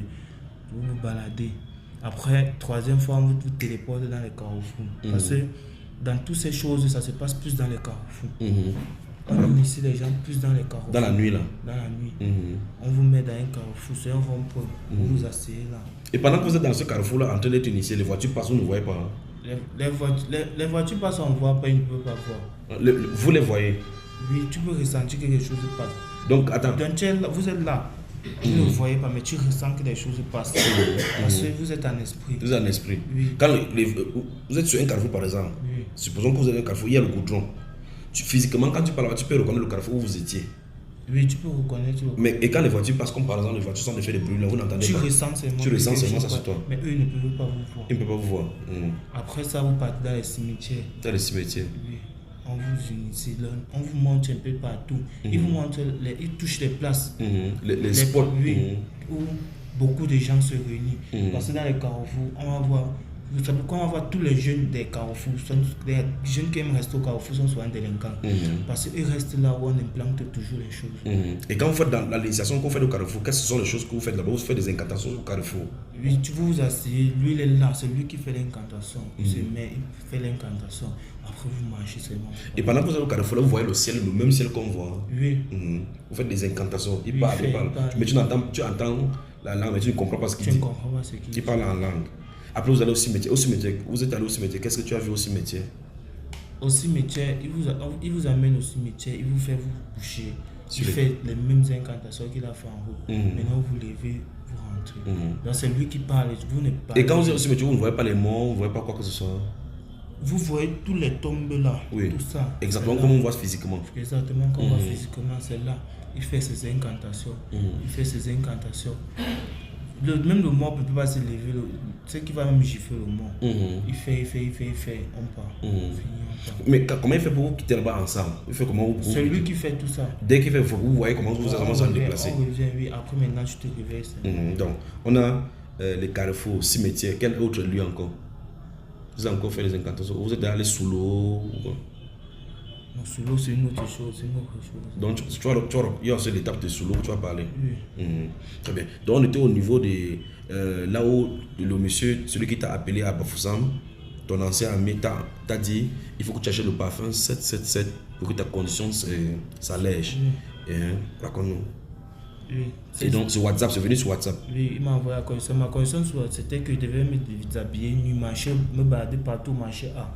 Vous vous baladez. Après, troisième fois, on vous téléporte dans les carrefours. Parce que dans toutes ces choses, ça se passe plus dans les carrefours. On initie les gens plus dans les carrefours. Dans la nuit là. Dans la nuit. On vous met dans un carrefour, c'est un rond-point. Vous vous asseyez là. Et pendant que vous êtes dans ce carrefour là, en train d'être initié, les voitures passent, vous ne voyez pas. Les voitures passent, on ne voit pas, ils ne peuvent pas voir. Vous les voyez? Oui, tu peux ressentir que quelque chose passe. Donc, attends. Donc, vous êtes là, vous ne le voyez pas, mais tu ressens que des choses passent. Parce que vous êtes en esprit. Vous êtes en esprit. Oui. Quand vous êtes sur un carrefour, par exemple, Oui. supposons que vous êtes un carrefour, il y a le goudron. Physiquement, quand tu parles, tu peux reconnaître le carrefour où vous étiez. Oui, tu peux reconnaître. Mais et quand les voitures passent, comme par exemple les voitures sont effet de bruit, là, vous n'entendez pas. Tu ressens seulement. Tu ressens seulement ça sur toi. Mais eux, ils ne peuvent pas vous voir. Ils ne peuvent pas vous voir. Après ça, vous partez dans les cimetières. Dans les cimetières. Oui. On vous unit, on vous montre un peu partout. Ils vous montrent, ils touchent les places. Les spots. Oui, où beaucoup de gens se réunissent. Parce que dans les carrefours, on va voir. Vous savez, quand on va voir tous les jeunes des carrefours, les jeunes qui aiment rester au carrefour sont souvent délinquants. Parce qu'ils restent là où on implante toujours les choses. Et quand vous faites dans la législation qu'on fait au carrefour, quelles sont les choses que vous faites là-bas? Vous faites des incantations au carrefour. Oui, tu vous asseyez, lui il est là, c'est lui qui fait l'incantation. Il se met, il fait l'incantation. Après vous marchez seulement. Et pendant que vous êtes au carrefour, là, vous voyez le ciel, le même ciel qu'on voit. Oui. Vous faites des incantations. Il Oui, parle. il parle. Mais tu entends la langue, mais tu ne comprends pas ce qu'il dit. Tu ne comprends pas ce qu'il dit. Il parle en langue. Après, vous allez au cimetière. Vous êtes allé au cimetière. Qu'est-ce que tu as vu au cimetière? Au cimetière, il vous amène au cimetière, il vous fait vous coucher. Il les- fait les mêmes incantations qu'il a fait en haut. Maintenant, vous levez, vous rentrez. Donc, c'est lui qui parle, vous ne parlez Et quand vous êtes pas. au cimetière, vous ne voyez pas les morts, vous ne voyez pas quoi que ce soit. Vous voyez tous les tombes là, Oui. tout ça. Exactement c'est comme là. on voit physiquement. Exactement comme on voit physiquement, c'est là. Il fait ses incantations. Il fait ses incantations. Même le mort ne peut pas se lever. C'est qui va même gifler le mort. Il fait, on part. On finit, on part. Mais comment il fait pour vous quitter là-bas ensemble? Il fait comment vous C'est lui qui fait tout ça. Dès qu'il fait, vous voyez comment vous On commencez à revient, déplacer. on revient, oui. Après, maintenant, tu te réveilles. Donc, on a les carrefours, cimetières. Quel autre lieu encore? Vous avez encore fait les incantations? Vous êtes allé sous l'eau? Non, sous l'eau, c'est une autre chose. C'est une autre chose. Donc, il y a aussi l'étape de sous l'eau que tu vas parler. Oui. Très bien. Donc, on était au niveau de là où le monsieur, celui qui t'a appelé à Bafoussam, ton ancien ami t'a dit il faut que tu achètes le parfum 777 pour que ta condition s'allège. Raconte-nous. Oui. Et donc, sur WhatsApp, c'est venu sur WhatsApp. Oui, il m'a envoyé la condition. Ma condition, c'était que je devais me déshabiller nu, marcher, me balader partout, marcher à.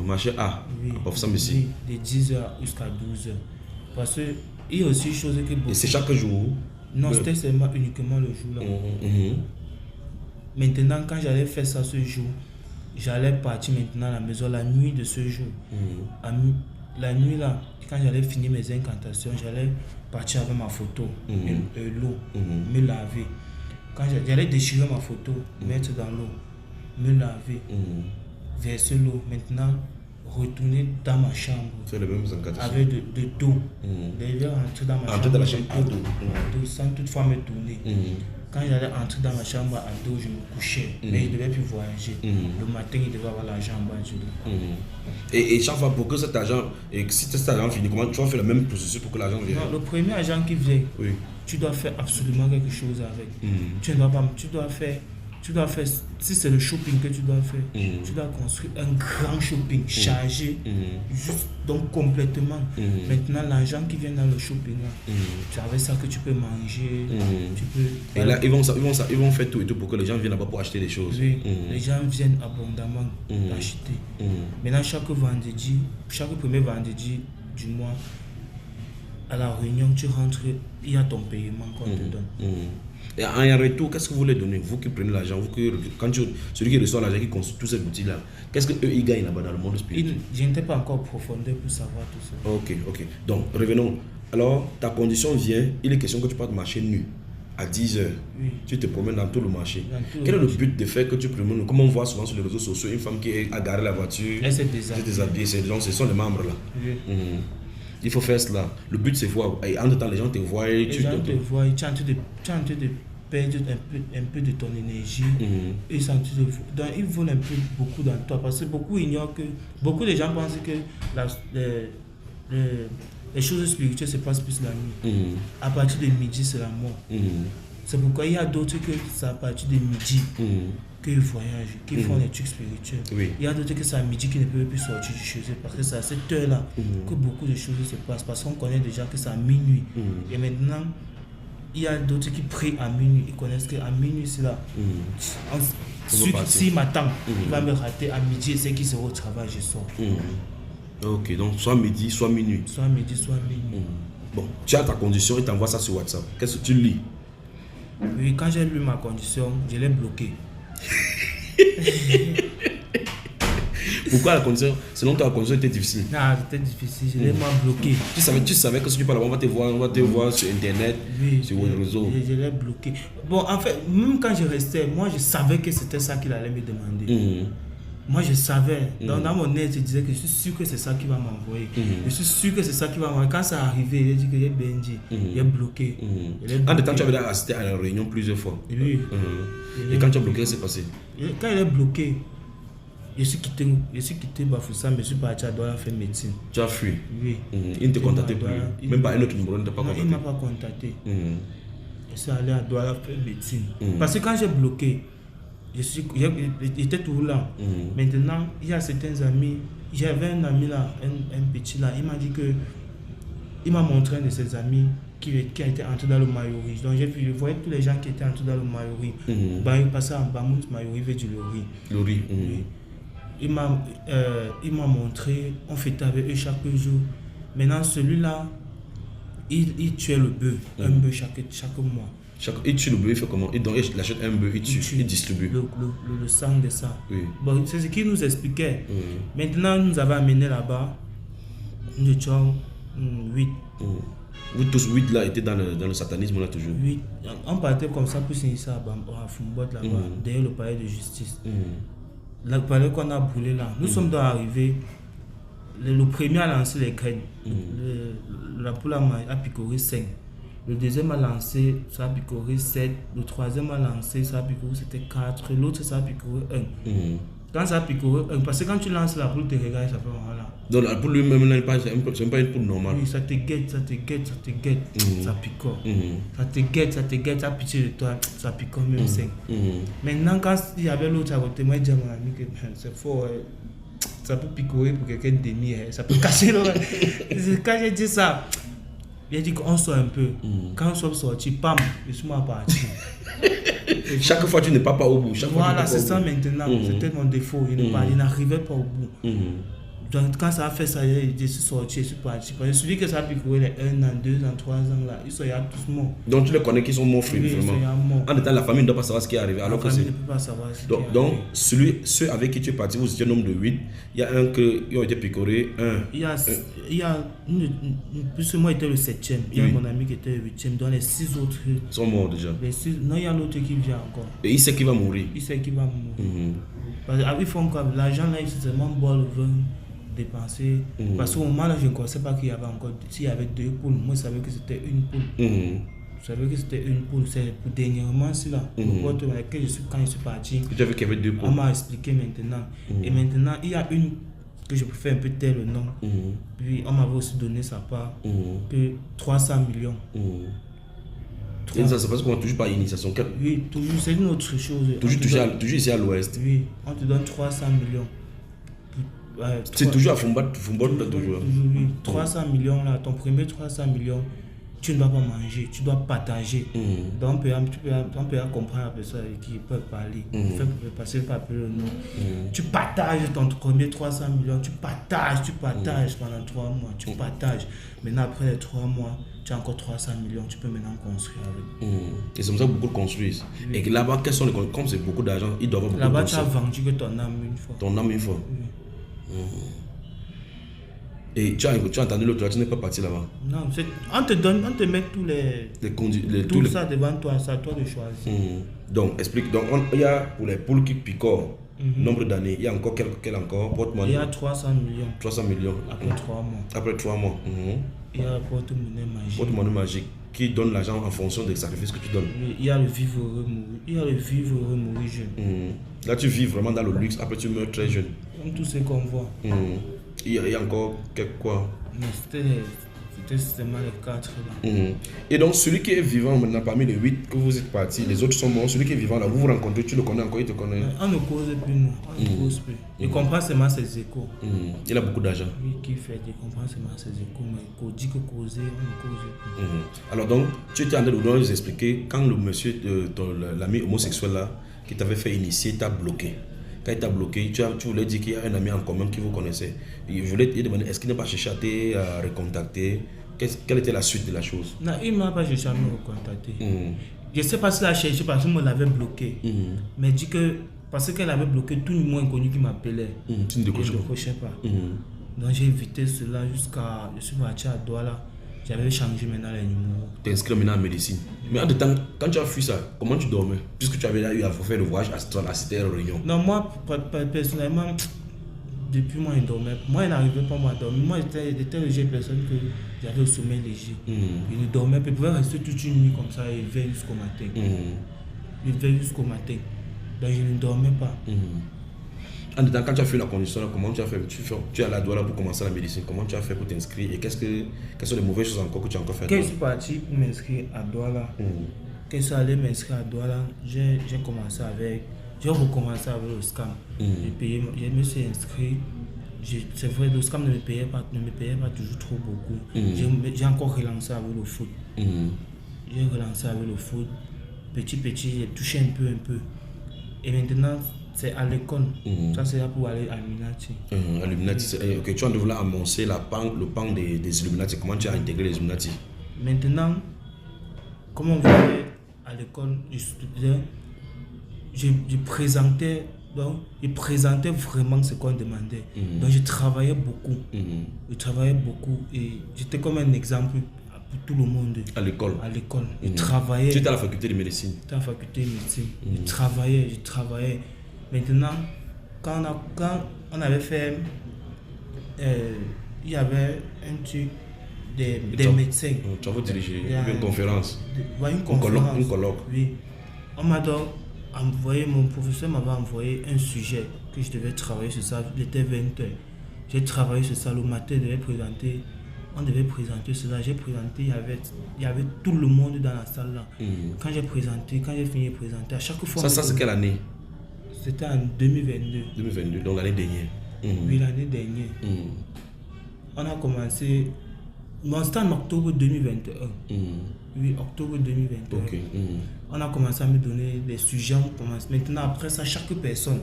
Marché A, Oui, à Bafoussam ici. oui, de 10h jusqu'à 12h. Parce que il y a aussi une chose que beaucoup... Et c'est chaque jour? Non, c'était seulement uniquement le jour-là. Maintenant, quand j'allais faire ça ce jour, j'allais partir maintenant à la maison la nuit de ce jour. La nuit là, quand j'allais finir mes incantations, j'allais partir avec ma photo, l'eau, me laver. Quand j'allais déchirer ma photo, mettre dans l'eau, me laver, verser l'eau, maintenant retourner dans ma chambre. C'est les mêmes incantations. Avec de dos. D'ailleurs, entrer dans ma chambre, Entrer dans la chambre à dos. à dos, sans toutefois me tourner. Quand j'allais entrer dans ma chambre à dos, je me couchais, mais je ne devais plus voyager. Le matin, il devait avoir l'argent en bas du lit. Et chaque fois, pour que cet argent, et si cet argent finit, comment tu vas faire le même processus pour que l'argent vienne? Non, le premier agent qui vient, Oui. tu dois faire absolument quelque chose avec. Tu ne dois pas, tu dois faire, si c'est le shopping que tu dois faire, tu dois construire un grand shopping, chargé, juste, donc complètement. Maintenant, l'argent qui vient dans le shopping, là, c'est avec ça que tu peux manger, tu peux... Et là, ils vont faire tout et tout pour que les gens viennent là-bas pour acheter des choses. Oui, les gens viennent abondamment acheter. Maintenant, chaque premier vendredi du mois, à la réunion, tu rentres, il y a ton paiement qu'on te donne. Et en retour, qu'est-ce que vous voulez donner? Vous qui prenez l'argent, celui qui reçoit l'argent, qui construit toutes ces boutiques-là, qu'est-ce qu'eux ils gagnent là-bas dans le monde spirituel? Je n'étais pas encore profondeur pour savoir tout ça. Ok. Donc, revenons. Alors, ta condition vient, il est question que tu partes marcher nu à 10h. Oui. Tu te promènes dans tout le marché. Tout Quel le est le marché. but de faire que tu promènes? Comme on voit souvent sur les réseaux sociaux, une femme qui a garé la voiture, Elle s'est c'est déshabillée. ce sont les membres là. Oui. Il faut faire cela. Le but c'est voir. Et en temps, les gens te voient et Les gens te voient, tu es en train de perdre un peu de ton énergie. Et donc, ils volent un peu beaucoup dans toi. Parce que beaucoup ignorent que. Beaucoup de gens pensent que les choses spirituelles se passent plus la nuit. À partir de midi, c'est la mort. C'est pourquoi il y a d'autres que c'est à partir de midi qu'ils voyagent, qu'ils font des trucs spirituels. Oui. Il y a d'autres que c'est à midi qui ne peuvent plus sortir du chez eux parce que c'est à cette heure-là que beaucoup de choses se passent. Parce qu'on connaît déjà que c'est à minuit. Et maintenant, il y a d'autres qui prient à minuit. Ils connaissent qu'à minuit, c'est là. S'il m'attend, il va me rater à midi et c'est qu'il sera au travail, je sors. Ok, donc soit midi, soit minuit. Soit midi, soit minuit. Bon, tu as ta condition et t'envoies ça sur WhatsApp. Qu'est-ce que tu lis? Oui, quand j'ai lu ma condition, je l'ai bloqué. Pourquoi la condition? Selon toi, la condition était difficile. Non, c'était difficile, je l'ai bloqué. Tu savais que si tu parles, on va te voir sur internet, Oui, sur les réseaux. Je l'ai bloqué. Bon, en fait, même quand je restais, moi je savais que c'était ça qu'il allait me demander. Moi je savais. Donc dans mon aide, je disais que je suis sûr que c'est ça qu'il va m'envoyer. Je suis sûr que c'est ça qu'il va m'envoyer. Quand ça arrivé, il a dit que j'ai Benji, il est bloqué. En temps, tu avais assisté à la réunion plusieurs fois. Oui. Et quand tu as bloqué, qu'est-ce qui s'est passé? Quand il est bloqué, je suis quitté Bafoussam, je suis parti à Douala faire médecine. Tu as fui? Oui. Il ne te contactait plus? Même pas un autre numéro, il ne t'a pas contacté? Non, il ne m'a pas contacté. Je suis allé à Douala faire médecine. Parce que quand j'ai bloqué, j'étais toujours là. Maintenant, il y a certains amis. J'avais un ami là, un petit là, il m'a dit que. Il m'a montré un de ses amis qui a été entré dans le Mayori. Donc je voyais tous les gens qui étaient entrés dans le Mayori. Il passait en Bamout Mayori vers du Lori. Lori. Oui. Il m'a montré, on fêtait avec eux chaque jour. Maintenant, celui-là, il tuait le bœuf, un bœuf chaque mois. Il tue le bœuf, il fait comment? Donc il achète un bœuf, il tue, il distribue. Le sang de ça. Oui. Bon, c'est ce qu'il nous expliquait. Maintenant, nous avons amené là-bas, nous étions 8. Vous tous 8 là étaient dans le satanisme là toujours? 8. On partait comme ça pour signer ça à Fumbot là-bas, derrière le palais de justice. Le palais qu'on a brûlé là. Nous sommes donc arrivés. Le premier a lancé les graines. La poule a picoré 5. Le deuxième a lancé, ça a picoré 7. Le troisième a lancé, ça a picoré, c'était 4. L'autre, ça a picoré 1. Quand ça a picoré 1, parce que quand tu lances la poule, tu regardes, ça fait voilà. Donc la poule lui-même, c'est même pas une poule normale. Oui, ça te guette. Ça picore. Ça te guette, ça pitié de toi, ça picore même 5. Maintenant, quand il y avait l'autre à côté, moi, j'ai dit à mon ami que c'est fort. Ça peut picorer pour quelqu'un de demi, ça peut casser l'oreille. Quand j'ai dit ça, j'ai dit qu'on sort un peu. Quand on sort sorti, pam, je suis parti. Chaque fois, tu n'es pas au bout. Voilà, c'est ça maintenant. C'était mon défaut. Il n'arrivait pas au bout. Donc, quand ça a fait ça, je suis sorti, je suis parti. Parce que celui que ça a picoré les 1 an, 2 ans, 3 ans, là, ils sont tous morts. Donc, tu les connais qui sont morts, oui, vraiment. Morts. En étant, la famille ne doit pas savoir ce qui est arrivé. Alors la famille ne peut pas savoir ce qui est arrivé. Donc, ceux avec qui tu es parti, vous étiez un nombre de 8. Il y a un qui ont été picorés, Il y a plus moi, était le 7e. Il y a mon ami qui était le 8e. Donc, les 6 autres sont morts déjà. Non, il y a l'autre qui vient encore. Et il sait qu'il va mourir. Il sait qu'il va mourir. Parce qu'ils font comme l'argent là, c'est seulement boire le vin. Dépenser parce qu'au moment là je ne connaissais pas qu'il y avait encore s'il y avait 2 poules. Moi je savais que c'était une poule. Je savais que c'était une poule. C'est pour dernièrement si là quand je suis parti, tu as vu qu'il y avait 2 poules. On m'a expliqué maintenant. Et maintenant il y a une que je préfère un peu taire le nom. Puis on m'avait aussi donné sa part que 300 millions. Et ça se passe comment? Toujours par initiation? Oui, toujours, c'est une autre chose. Toujours ici à l'ouest. Oui, on te donne 300 millions. C'est toujours à Fumbot toujours. Oui, 300 millions là, ton premier 300 millions, tu ne dois pas manger, tu dois partager. Donc on peut comprendre la personne qui peut parler. Parce qu'il peut appeler le nom. Tu partages ton premier 300 millions, tu partages pendant 3 mois, tu partages. Maintenant après les 3 mois, tu as encore 300 millions, tu peux maintenant construire avec. Et c'est comme ça que beaucoup construisent. Oui. Et là-bas, quels sont les comme c'est beaucoup d'argent, ils doivent avoir beaucoup là-bas, tu as vendu que ton âme une fois. Ton âme une fois. Oui. Et tu as entendu l'autre, tu n'es pas parti là-bas. Non, on te met tous tout ça devant toi, c'est à toi de choisir. Donc, explique. Donc, il y a pour les poules qui picorent, nombre d'années, il y a encore quel encore porte-monnaie? Il y a 300 millions. 300 millions. Après 3 mois. Après 3 mois. Il y a la porte-monnaie magique. Porte-monnaie magique qui donne l'argent en fonction des sacrifices que tu donnes. Il y a le vivre heureux mourir. Il y a le vivre heureux mourir jeune. Là, tu vis vraiment dans le luxe, après tu meurs très jeune. Comme tout ce qu'on voit. Il y a encore quoi? Mais c'était seulement les 4 là. Et donc, celui qui est vivant maintenant, parmi les 8 que vous êtes partis, les autres sont morts. Celui qui est vivant là, vous vous rencontrez, tu le connais encore, il te connaît. On ne cause plus, nous. On ne cause plus. Il comprend seulement ses échos. Il a beaucoup d'argent. Oui, qui fait, il comprend seulement ses échos. Mais il dit que causer, on ne cause plus. Alors, donc, tu étais en train de nous expliquer quand le monsieur, l'ami homosexuel là, qui t'avait fait initier, t'a bloqué. quand il t'a bloqué, tu voulais dire qu'il y a un ami en commun qui vous connaissait. Je voulais te demander, est-ce qu'il n'a pas cherché à te recontacter? Quelle était la suite de la chose? Non, il ne m'a pas cherché à me recontacter. Je ne sais pas s'il a cherché parce qu'il me l'avait bloqué. Mais il dit que parce qu'elle avait bloqué tout le monde inconnu qui m'appelait. Tu ne décrochais pas. Donc j'ai évité cela jusqu'à... Je suis parti à Douala. J'avais changé maintenant les numéros. Tu es inscrit maintenant en médecine. Mais en de temps, quand tu as fui ça, comment tu dormais? Puisque tu avais eu à faire le voyage à cette réunion. Non, moi, personnellement, depuis moi, je dormais. Moi, il n'arrivait pas à dormir. Moi, j'étais le genre de personne que j'avais au sommeil léger. Je ne dormais pas. Je pouvais rester toute une nuit comme ça et veiller jusqu'au matin. Je veillais jusqu'au matin. Donc, je ne dormais pas. En dedans, quand tu as fait la condition, comment tu as fait? Tu es à la Douala pour commencer la médecine. Comment tu as fait pour t'inscrire? Et quelles sont les mauvaises choses encore que tu as encore fait? Quand je suis parti pour m'inscrire à Douala, quand je suis allé m'inscrire à Douala, j'ai recommencé avec le SCAM. Je me suis inscrit. C'est vrai, le SCAM ne me payait pas toujours trop beaucoup. J'ai encore relancé avec le foot. J'ai relancé avec le foot. Petit, j'ai touché un peu. Et maintenant, c'est à l'école. Ça, c'est là pour aller à l'Illuminati. Illuminati, ok. Tu as voulu annoncer le pan des Illuminati. Comment tu as intégré les Illuminati? Maintenant, comme on voyait à l'école, je présentais vraiment ce qu'on demandait. Donc, je travaillais beaucoup. Et j'étais comme un exemple pour tout le monde. À l'école? À l'école. Je travaillais. Tu étais à la faculté de médecine? J'étais à la faculté de médecine. Je travaillais. Maintenant, quand on avait fait, il y avait un truc des médecins. Tu avais dirigé une conférence? Une conférence. Un colloque. Oui. On m'a donc envoyé, mon professeur m'avait envoyé un sujet que je devais travailler sur ça. Il était 20h. J'ai travaillé sur ça. Le matin, on devait présenter cela. J'ai présenté, il y avait tout le monde dans la salle là. Quand j'ai fini de présenter, à chaque fois... Ça c'est quelle année? C'était en 2022. 2022, donc l'année dernière. Oui, l'année dernière. On a commencé... Bon, c'était en octobre 2021. Oui, octobre 2021. Okay. On a commencé à me donner des sujets. Maintenant, après ça, chaque personne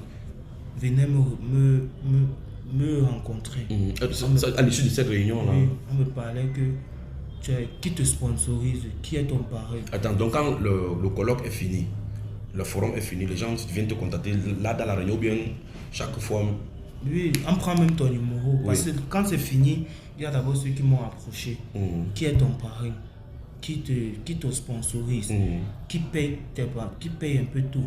venait me rencontrer. À l'issue de cette réunion-là? Oui, on me parlait que qui te sponsorise, qui est ton parrain. Attends, donc quand le colloque est fini, le forum est fini, les gens viennent te contacter là dans la réunion ou bien chaque fois? Oui, on prend même ton numéro. Parce que quand c'est fini, il y a d'abord ceux qui m'ont approché. Qui est ton parrain? Qui te sponsorise? Qui paye un peu tout?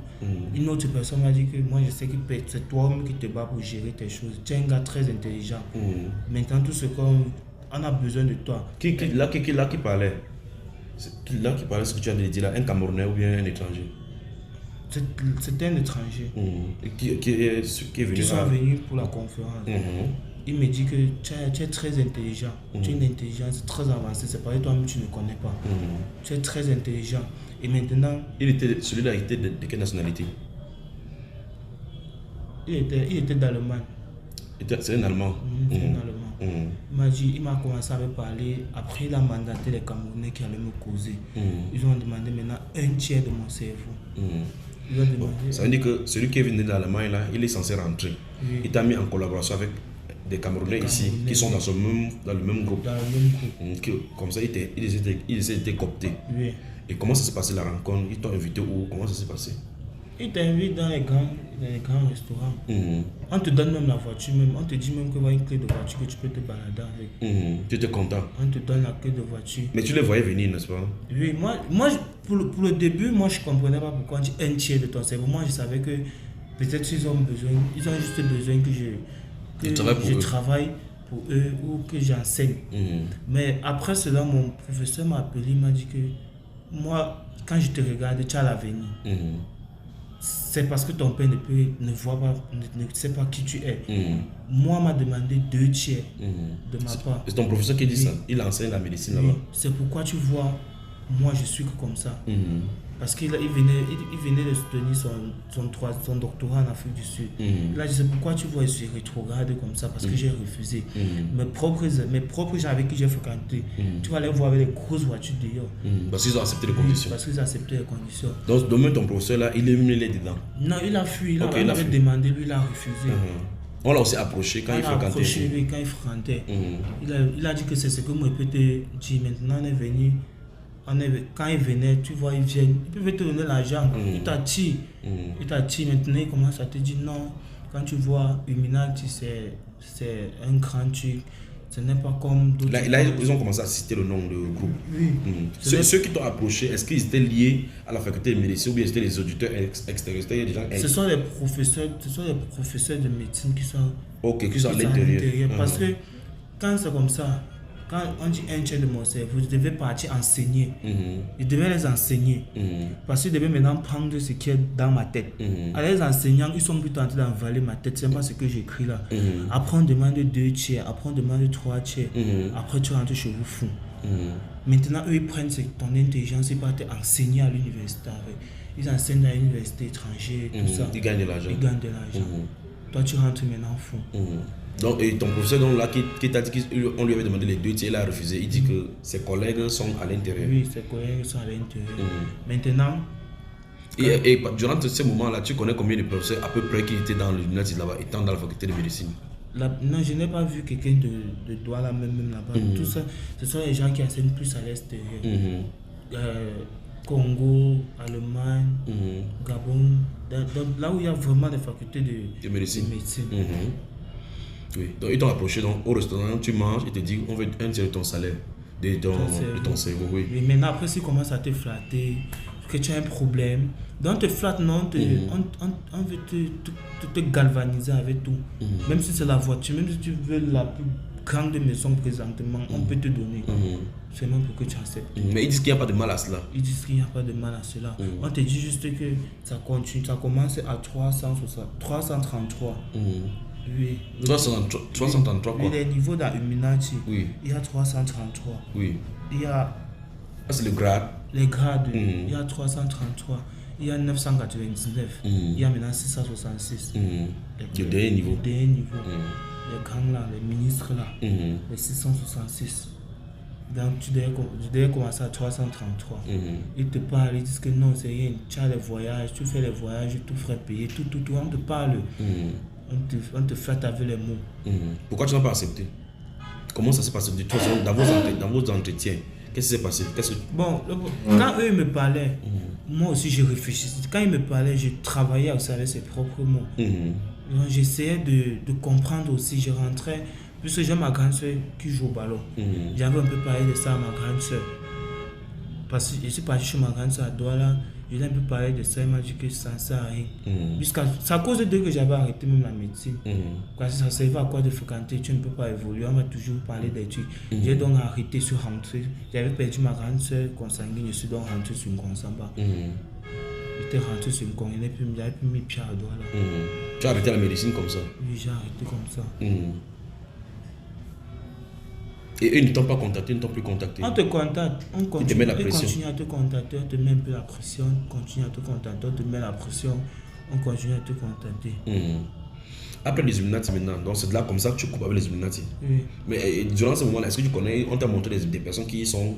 Une autre personne m'a dit que moi je sais que c'est toi-même qui te bats pour gérer tes choses. Tu es un gars très intelligent. Maintenant, tout ce qu'on a besoin de toi. Qui parlait? Là qui parlait ce que tu as dit là, un Camerounais ou bien un étranger? C'était un étranger. Qui est venu? Qui sont venus pour la conférence. Il me dit que tu es très intelligent. Tu as une intelligence très avancée. C'est pas toi-même tu ne connais pas. Tu es très intelligent. Et maintenant... Celui-là était de quelle nationalité? Il était d'Allemagne. C'est un Allemand? C'est un Allemand. Il m'a commencé à me parler. Après, il a mandaté les Camerounais qui allaient me causer. Ils ont demandé maintenant un tiers de mon cerveau. Ça veut dire que celui qui est venu d'Allemagne, là, il est censé rentrer. Il t'a mis en collaboration avec des Camerounais ici qui sont dans le même groupe. Comme ça, ils étaient cooptés. Oui. Et comment ça s'est passé la rencontre? Ils t'ont invité où? Comment ça s'est passé? Ils t'invitent dans les grands restaurants. On te donne même la voiture, même. On te dit même qu'il y a une clé de voiture que tu peux te balader avec. Tu étais content? On te donne la clé de voiture. Mais tu les voyais venir, n'est-ce pas? Oui, moi pour le début, moi je ne comprenais pas pourquoi on dit un tiers de ton cerveau. Moi je savais que peut-être ils ont juste besoin que je travaille pour eux ou que j'enseigne. Mais après cela, mon professeur m'a appelé, il m'a dit que moi, quand je te regarde, tu as l'avenir. C'est parce que ton père ne voit pas, ne sait pas qui tu es. Moi, on m'a demandé 2 tiers de ma part. C'est ton professeur qui dit ça? Il enseigne la médecine là-bas? C'est pourquoi tu vois, moi je suis comme ça. Parce qu'il venait de soutenir son doctorat en Afrique du Sud. Là, je sais pourquoi tu vois, je suis rétrograde comme ça, parce que j'ai refusé. Mes propres gens avec qui j'ai fréquenté, tu vas les voir avec des grosses voitures dehors. Parce qu'ils ont accepté les conditions. Parce qu'ils ont accepté les conditions. Donc, demain, ton professeur, là, il est mis dedans. Non, il a fui. Il avait demandé, lui, il a refusé. On l'a aussi approché quand il fréquentait. On l'a approché, lui, quand il fréquentait. Il a dit que c'est ce que moi, je peux te dire. Maintenant, on est venu. Quand il venait, tu vois, il vient, il peut te donner l'argent, il t'attire. Il t'attire. Maintenant, il commence à te dire non. Quand tu vois Illuminati, c'est un grand truc. Ce n'est pas comme d'autres. Là, ils ont commencé à citer le nom du groupe. Oui. Ceux qui t'ont approché, est-ce qu'ils étaient liés à la faculté de médecine ou bien c'était les auditeurs extérieurs? Des gens ce sont les professeurs de médecine qui sont, qui sont à l'intérieur. Parce que quand c'est comme ça, quand on dit un tiers de mon cerveau, je devais partir enseigner. Je devais les enseigner. Parce que je devais maintenant prendre ce qui est dans ma tête. Alors les enseignants, ils sont plutôt en train d'envaler ma tête. C'est pas ce que j'écris là. Après, on demande 2 tiers. Après, on demande 3 tiers. Après, tu rentres chez vous fou. Maintenant, eux, ils prennent ton intelligence et partent enseigner à l'université. Ils enseignent à l'université étrangère, tout ça. Ils gagnent de l'argent. Toi, tu rentres maintenant fou. Donc, et ton professeur, donc, là, qui t'a dit qu'on lui avait demandé les 2 tiers, il a refusé. Il dit que ses collègues sont à l'intérieur. Oui, ses collègues sont à l'intérieur. Maintenant. Et durant ces moments-là, tu connais combien de professeurs à peu près qui étaient dans l'université là-bas, étant dans la faculté de médecine? Non, je n'ai pas vu quelqu'un de doigt là, même là-bas. Tout ça, ce sont les gens qui enseignent plus à l'extérieur. Congo, Allemagne, Gabon, là où il y a vraiment des facultés de médecine. Oui. Donc ils t'ont approché donc, au restaurant, tu manges, ils te disent on veut un tiers de ton salaire, de ton cerveau. Oui. Mais maintenant, après, s'ils commencent à te flatter, que tu as un problème, donc on te flatte, non, on veut te galvaniser avec tout. Même si c'est la voiture, même si tu veux la plus grande maison présentement, on peut te donner. Seulement pour que tu acceptes. Mais ils disent qu'il n'y a pas de mal à cela. Ils disent qu'il n'y a pas de mal à cela. On te dit juste que ça continue, ça commence à 333. Oui. 333 quoi? Oui, les niveaux d'Illuminati. Oui. Il y a 333. Oui. Il y a. C'est le grade. Les grades. Il y a 333. Il y a 999. Il y a maintenant 666. Le dernier niveau. Le dernier niveau. Les grands là, les ministres là. Les 666. Donc tu devais commencer à 333. Ils te parlent, ils disent que non, c'est rien. Tu as les voyages, tu fais les voyages, tout frais payé, tout. On te parle. On te flatte avec les mots. Pourquoi tu n'as pas accepté? Comment ça s'est passé dans vos entretiens? Qu'est-ce qui s'est passé? Bon, quand eux me parlaient, moi aussi je réfléchissais. Quand ils me parlaient, je travaillais aussi avec ses propres mots. Donc, j'essayais de comprendre aussi. Je rentrais, puisque j'ai ma grande soeur qui joue au ballon. J'avais un peu parlé de ça à ma grande soeur. Parce que je suis parti chez ma grande soeur à Douala. Je lui ai un peu parlé de ça, il m'a dit que ça ne sert à rien. C'est à cause d'eux que j'avais arrêté même la médecine. Parce que ça servait à quoi de fréquenter, tu ne peux pas évoluer, on m'a toujours parlé des trucs. J'ai donc arrêté sur rentrer. J'avais perdu ma grande soeur consanguine, je suis donc rentré sur Nkonsamba. J'étais rentré sur Nkon, j'avais plus mis pied à Douala. Tu as arrêté la médecine comme ça? Oui, j'ai arrêté comme ça. Et eux ne t'ont pas contacté, ne t'ont plus contacté? On te contacte, on continue, la pression. Continue à te contacter, on te met un peu la pression, continue à te contacter, on te met la pression, on continue à te contacter. Après les Illuminati maintenant, donc c'est là comme ça que tu coupes avec les Illuminati. Oui. Mais durant ce moment-là, est-ce que tu connais, on t'a montré des personnes qui sont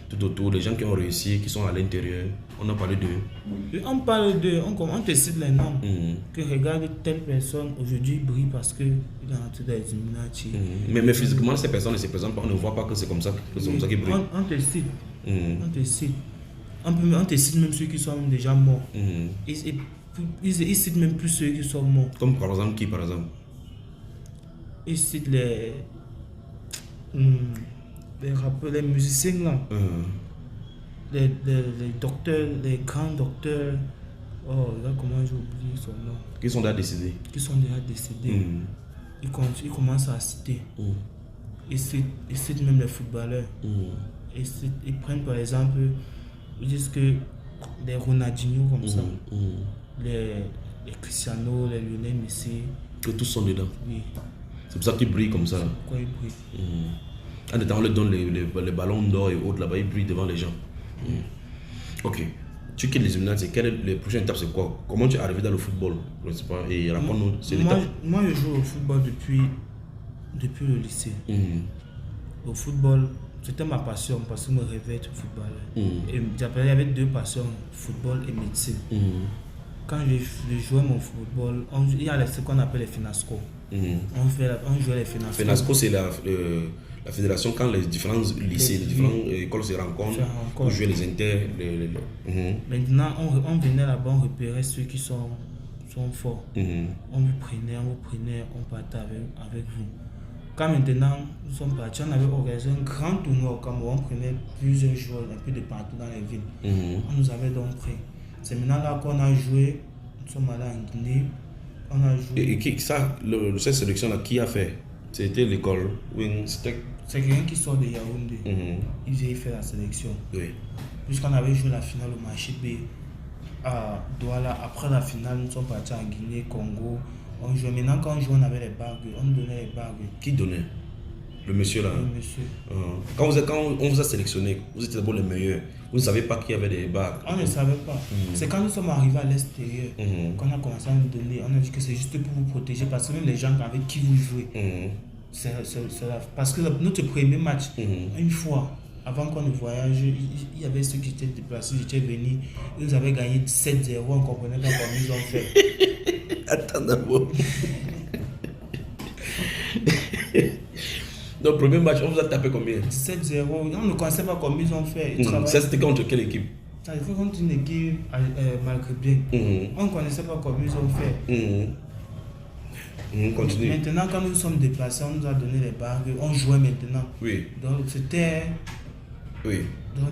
tout autour, des gens qui ont réussi, qui sont à l'intérieur? On a parlé d'eux. On parle d'eux, on te cite les noms. Que regarde telle personne aujourd'hui brille parce qu'il est entré dans les Illuminati. Mais physiquement, ces personnes ne se présentent pas, on ne voit pas que c'est comme ça qu'ils brillent. On te cite. On te cite. On te cite même ceux qui sont déjà morts. Ils citent même plus ceux qui sont morts. Comme par exemple qui, par exemple? Ils citent les rappeurs, les musiciens là. Les docteurs, les grands docteurs. Oh, là, comment j'ai oublié son nom? Qui sont déjà décédés. Ils commencent à citer. Ils citent même les footballeurs. Ils prennent par exemple, ils disent que les Ronaldinho comme ça, les Cristiano, les Lionel Messi. Que tous sont dedans. Oui. C'est pour ça qu'ils brillent comme ça. Pourquoi ils brillent? En temps, on leur donne les ballons d'or et autres là-bas, ils brillent devant les gens. Ok. Tu quittes les Illuminati, les prochaines étapes c'est quoi? Comment tu es arrivé dans le football? Je sais pas, et raconte-nous, c'est l'étape. Moi, je joue au football depuis le lycée. Au football, c'était ma passion parce que je me rêvais être footballeur. Et il y avait deux passions, football et médecine. Quand je jouais mon football, il y a ce qu'on appelle les FENASCO. On jouait les FENASCO. FENASCO, c'est la fédération quand les différents lycées, les différentes écoles se rencontrent pour jouer les inter. Maintenant, on venait là-bas, on repérait ceux qui sont forts. On vous prenait, on partait avec vous. Quand maintenant nous sommes partis, on avait organisé un grand tournoi au Cameroun, on prenait plusieurs joueurs un peu de partout dans les villes. On nous avait donc pris. C'est maintenant là qu'on a joué, nous sommes allés en Guinée, on a joué. Et cette sélection-là, qui a fait? C'était l'école C'est quelqu'un qui sort de Yaoundé. Il vient faire la sélection. Oui. Puisqu'on avait joué la finale au marché B à Douala. Après la finale, nous sommes partis en Guinée, Congo. On jouait. Maintenant, quand on jouait, on avait les bagues. On nous donnait les bagues. Qui donnait? Le monsieur là? Le monsieur. Quand on vous a sélectionné, vous étiez d'abord les meilleurs. Vous ne savez pas qu'il y avait des bagues? On ne savait pas. C'est quand nous sommes arrivés à l'extérieur qu'on a commencé à nous donner. On a dit que c'est juste pour vous protéger parce que même les gens avec qui vous jouez, parce que notre premier match, une fois, avant qu'on ne voyage, il y avait ceux qui étaient déplacés, j'étais venu, ils nous avaient gagné 7-0, on ne comprenait pas comment ils ont fait. Attends d'abord. Donc, premier match, on vous a tapé combien? 7-0, on ne connaissait pas comment ils ont fait. Ça, c'était contre quelle équipe? Ça a été contre une équipe malgré bien. On ne connaissait pas comment ils ont fait. Continue. Maintenant, quand nous sommes déplacés, on nous a donné les bagues, on jouait maintenant. Oui. Donc, c'était. Oui. Donc,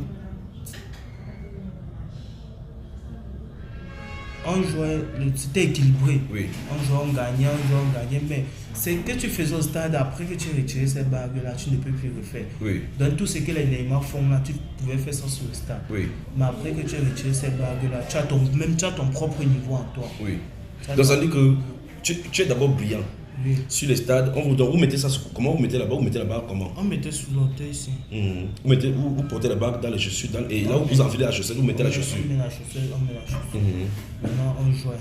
on jouait, c'était équilibré. Oui. On jouait, on gagnait, mais c'est que tu faisais au stade après que tu retirais ces bagues-là, tu ne peux plus refaire. Oui. Donc, tout ce que les Neymar font là, tu pouvais faire ça sur le stade. Oui. Mais après que tu as retiré ces bagues-là, tu as ton propre niveau en toi. Oui. Donc, ça dit que tu es d'abord brillant. Oui. Sur les stades, vous mettez ça, comment vous mettez la bague? Vous mettez la bague comment? On mettait sous l'autel ici. Vous portez la bague dans les chaussures, et là où vous enfilez la chaussette, vous mettez la chaussure. On met la chaussure. Maintenant, on jouait.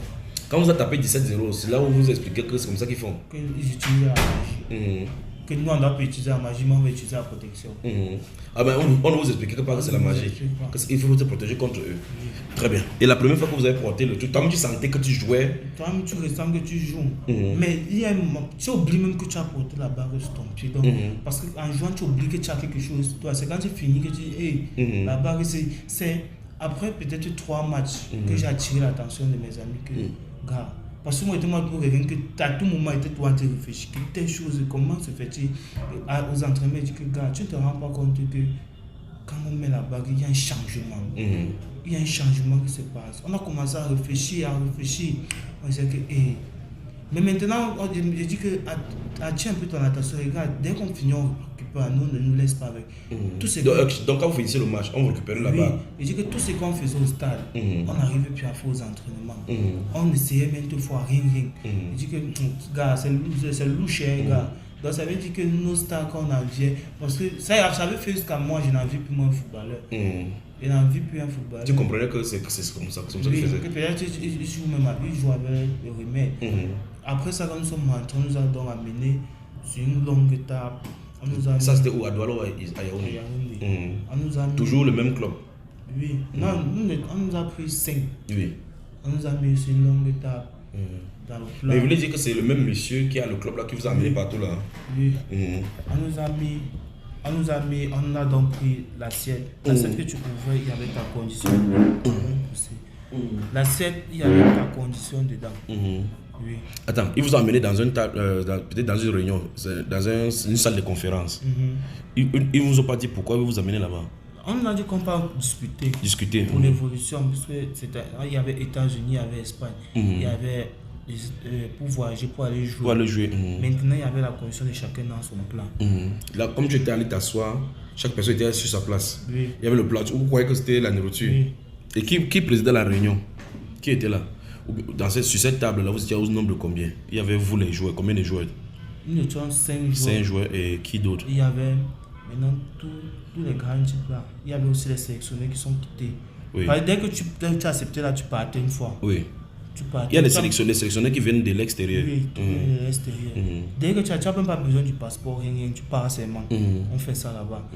Quand vous avez tapé 17-0, c'est là où vous expliquez que c'est comme ça qu'ils font. Qu'ils utilisaient la magie. Que nous, on doit pas utiliser la magie, mais on va utiliser la protection. Ah ben, on vous explique que c'est la magie. Il faut se protéger contre eux. Très bien. Et la première fois que vous avez porté le truc, toi-même tu sentais que tu jouais. Toi-même tu ressens que tu joues. Mais il y a un moment, tu oublies même que tu as porté la barre sur ton pied. Donc, parce qu'en jouant, tu oublies que tu as quelque chose. Toi, c'est quand tu finis que tu dis, hey, la barre, c'est après peut-être 3 matchs que j'ai attiré l'attention de mes amis que, gars, parce que moi, j'étais moi pour quelqu'un que à tout moment, était toi en train de réfléchir. Telle chose, comment se fait-il aux entraînements, je dis que, gars, tu ne te rends pas compte que quand on met la bague, il y a un changement. Il y a un changement qui se passe. On a commencé à réfléchir. On disait que, mais maintenant, je dis que, attire un peu ton attention. Regarde, dès qu'on finit, on récupère. Nous, ne nous laisse pas avec. Donc, quand vous finissez le match, on récupère la bague. Je dis que tout ce qu'on faisait au stade, on n'arrivait plus à faire aux entraînements. On essayait même deux fois, rien. Je dis que, gars, c'est louche, gars. Donc ça veut dire que nos stars qu'on enviait, parce que ça avait fait jusqu'à moi, je n'en vis plus moi un footballeur. Je n'en vis plus un footballeur. Tu comprenais que c'est comme ça que oui, tu faisais? Peut-être il joue avec le remède. Après ça, quand nous sommes rentrés, on nous a donc amené sur une longue table. Ça c'était où? À Douala ou à Yaoundé? On nous a mis... Toujours le même club? Oui. Non, on nous a pris 5. Oui. On nous a mis sur une longue table. Dans le plan. Mais vous voulez dire que c'est le même monsieur qui a le club là qui vous a amené partout là? Oui. On nous a donc pris l'assiette. L'assiette que tu pouvais, il y avait ta condition. L'assiette, il y avait ta condition dedans. Oui. Attends, ils vous ont amené dans une table, peut-être dans une réunion, dans une salle de conférence. Ils vous ont pas dit pourquoi ils vous amenez là-bas? On a dit qu'on peut discuter pour l'évolution, parce que il y avait États-Unis, il y avait Espagne, il y avait pour voyager, pour aller jouer. Maintenant, il y avait la condition de chacun dans son plan. Là, comme tu étais allé t'asseoir, chaque personne était sur sa place. Oui. Il y avait le plat. Vous croyez que c'était la nourriture? Oui. Et qui présidait la réunion? Qui était là? Sur cette table-là, vous étiez au nombre de combien? Il y avait vous les joueurs, combien de joueurs? Nous étions 5 joueurs. 5 joueurs et qui d'autre? Il y avait maintenant tous les grands types là. Il y avait aussi les sélectionnés qui sont quittés. Oui. Dès que tu as accepté là, tu partais une fois. Oui. Tu partais. Il y a les sélectionneurs qui viennent de l'extérieur. Oui, de l'extérieur. Dès que tu n'as même pas besoin du passeport, rien, tu pars seulement. On fait ça là-bas.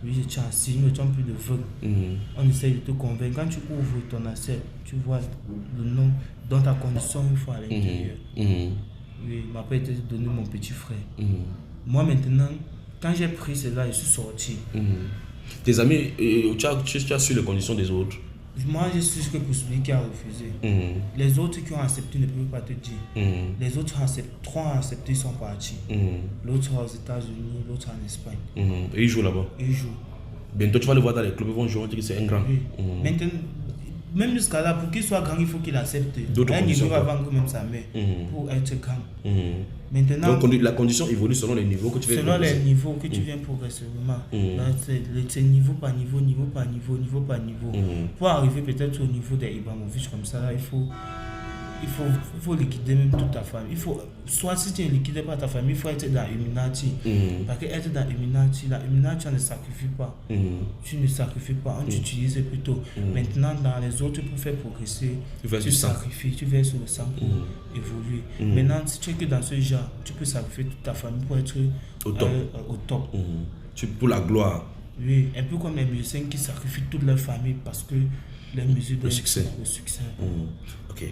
Oui, tu as signé, tu n'as plus de vœux. On essaye de te convaincre. Quand tu ouvres ton assiette, tu vois le nom dans ta condition une fois à l'intérieur. Oui, m'a pas été donné mon petit frère. Moi maintenant, quand j'ai pris cela, je suis sorti. Tes amis, tu as su les conditions des autres? Moi, je suis que pour celui qui a refusé. Les autres qui ont accepté ne peuvent pas te dire. Les autres trois ont accepté, ils sont partis. L'autre aux États-Unis, l'autre en Espagne. Et ils jouent là-bas? Ils jouent. Bientôt, tu vas le voir dans les clubs, ils vont jouer, on dit que c'est un grand. Oui. Maintenant, même jusqu'à là, pour qu'il soit grand, il faut qu'il accepte. D'autres conditions. Il va vendre même sa mère pour être grand. Maintenant, donc la condition évolue selon les niveaux que tu viens selon les niveaux que tu viens progressivement. C'est niveau par niveau, niveau par niveau, niveau par niveau. Pour arriver peut-être au niveau des Ibrahimovic comme ça, là, il faut liquider même toute ta famille. Soit si tu ne liquides pas ta famille, il faut être dans Illuminati. Parce que être dans Illuminati, on ne sacrifie pas. Tu ne sacrifies pas, on t'utilise plutôt. Maintenant, dans les autres, pour faire progresser, tu sacrifies, tu verses le sang pour évoluer. Maintenant, si tu es que dans ce genre, tu peux sacrifier toute ta famille pour être au top. Pour la gloire. Oui, un peu comme les musiciens qui sacrifient toute leur famille parce que les musiques le succès. Ok.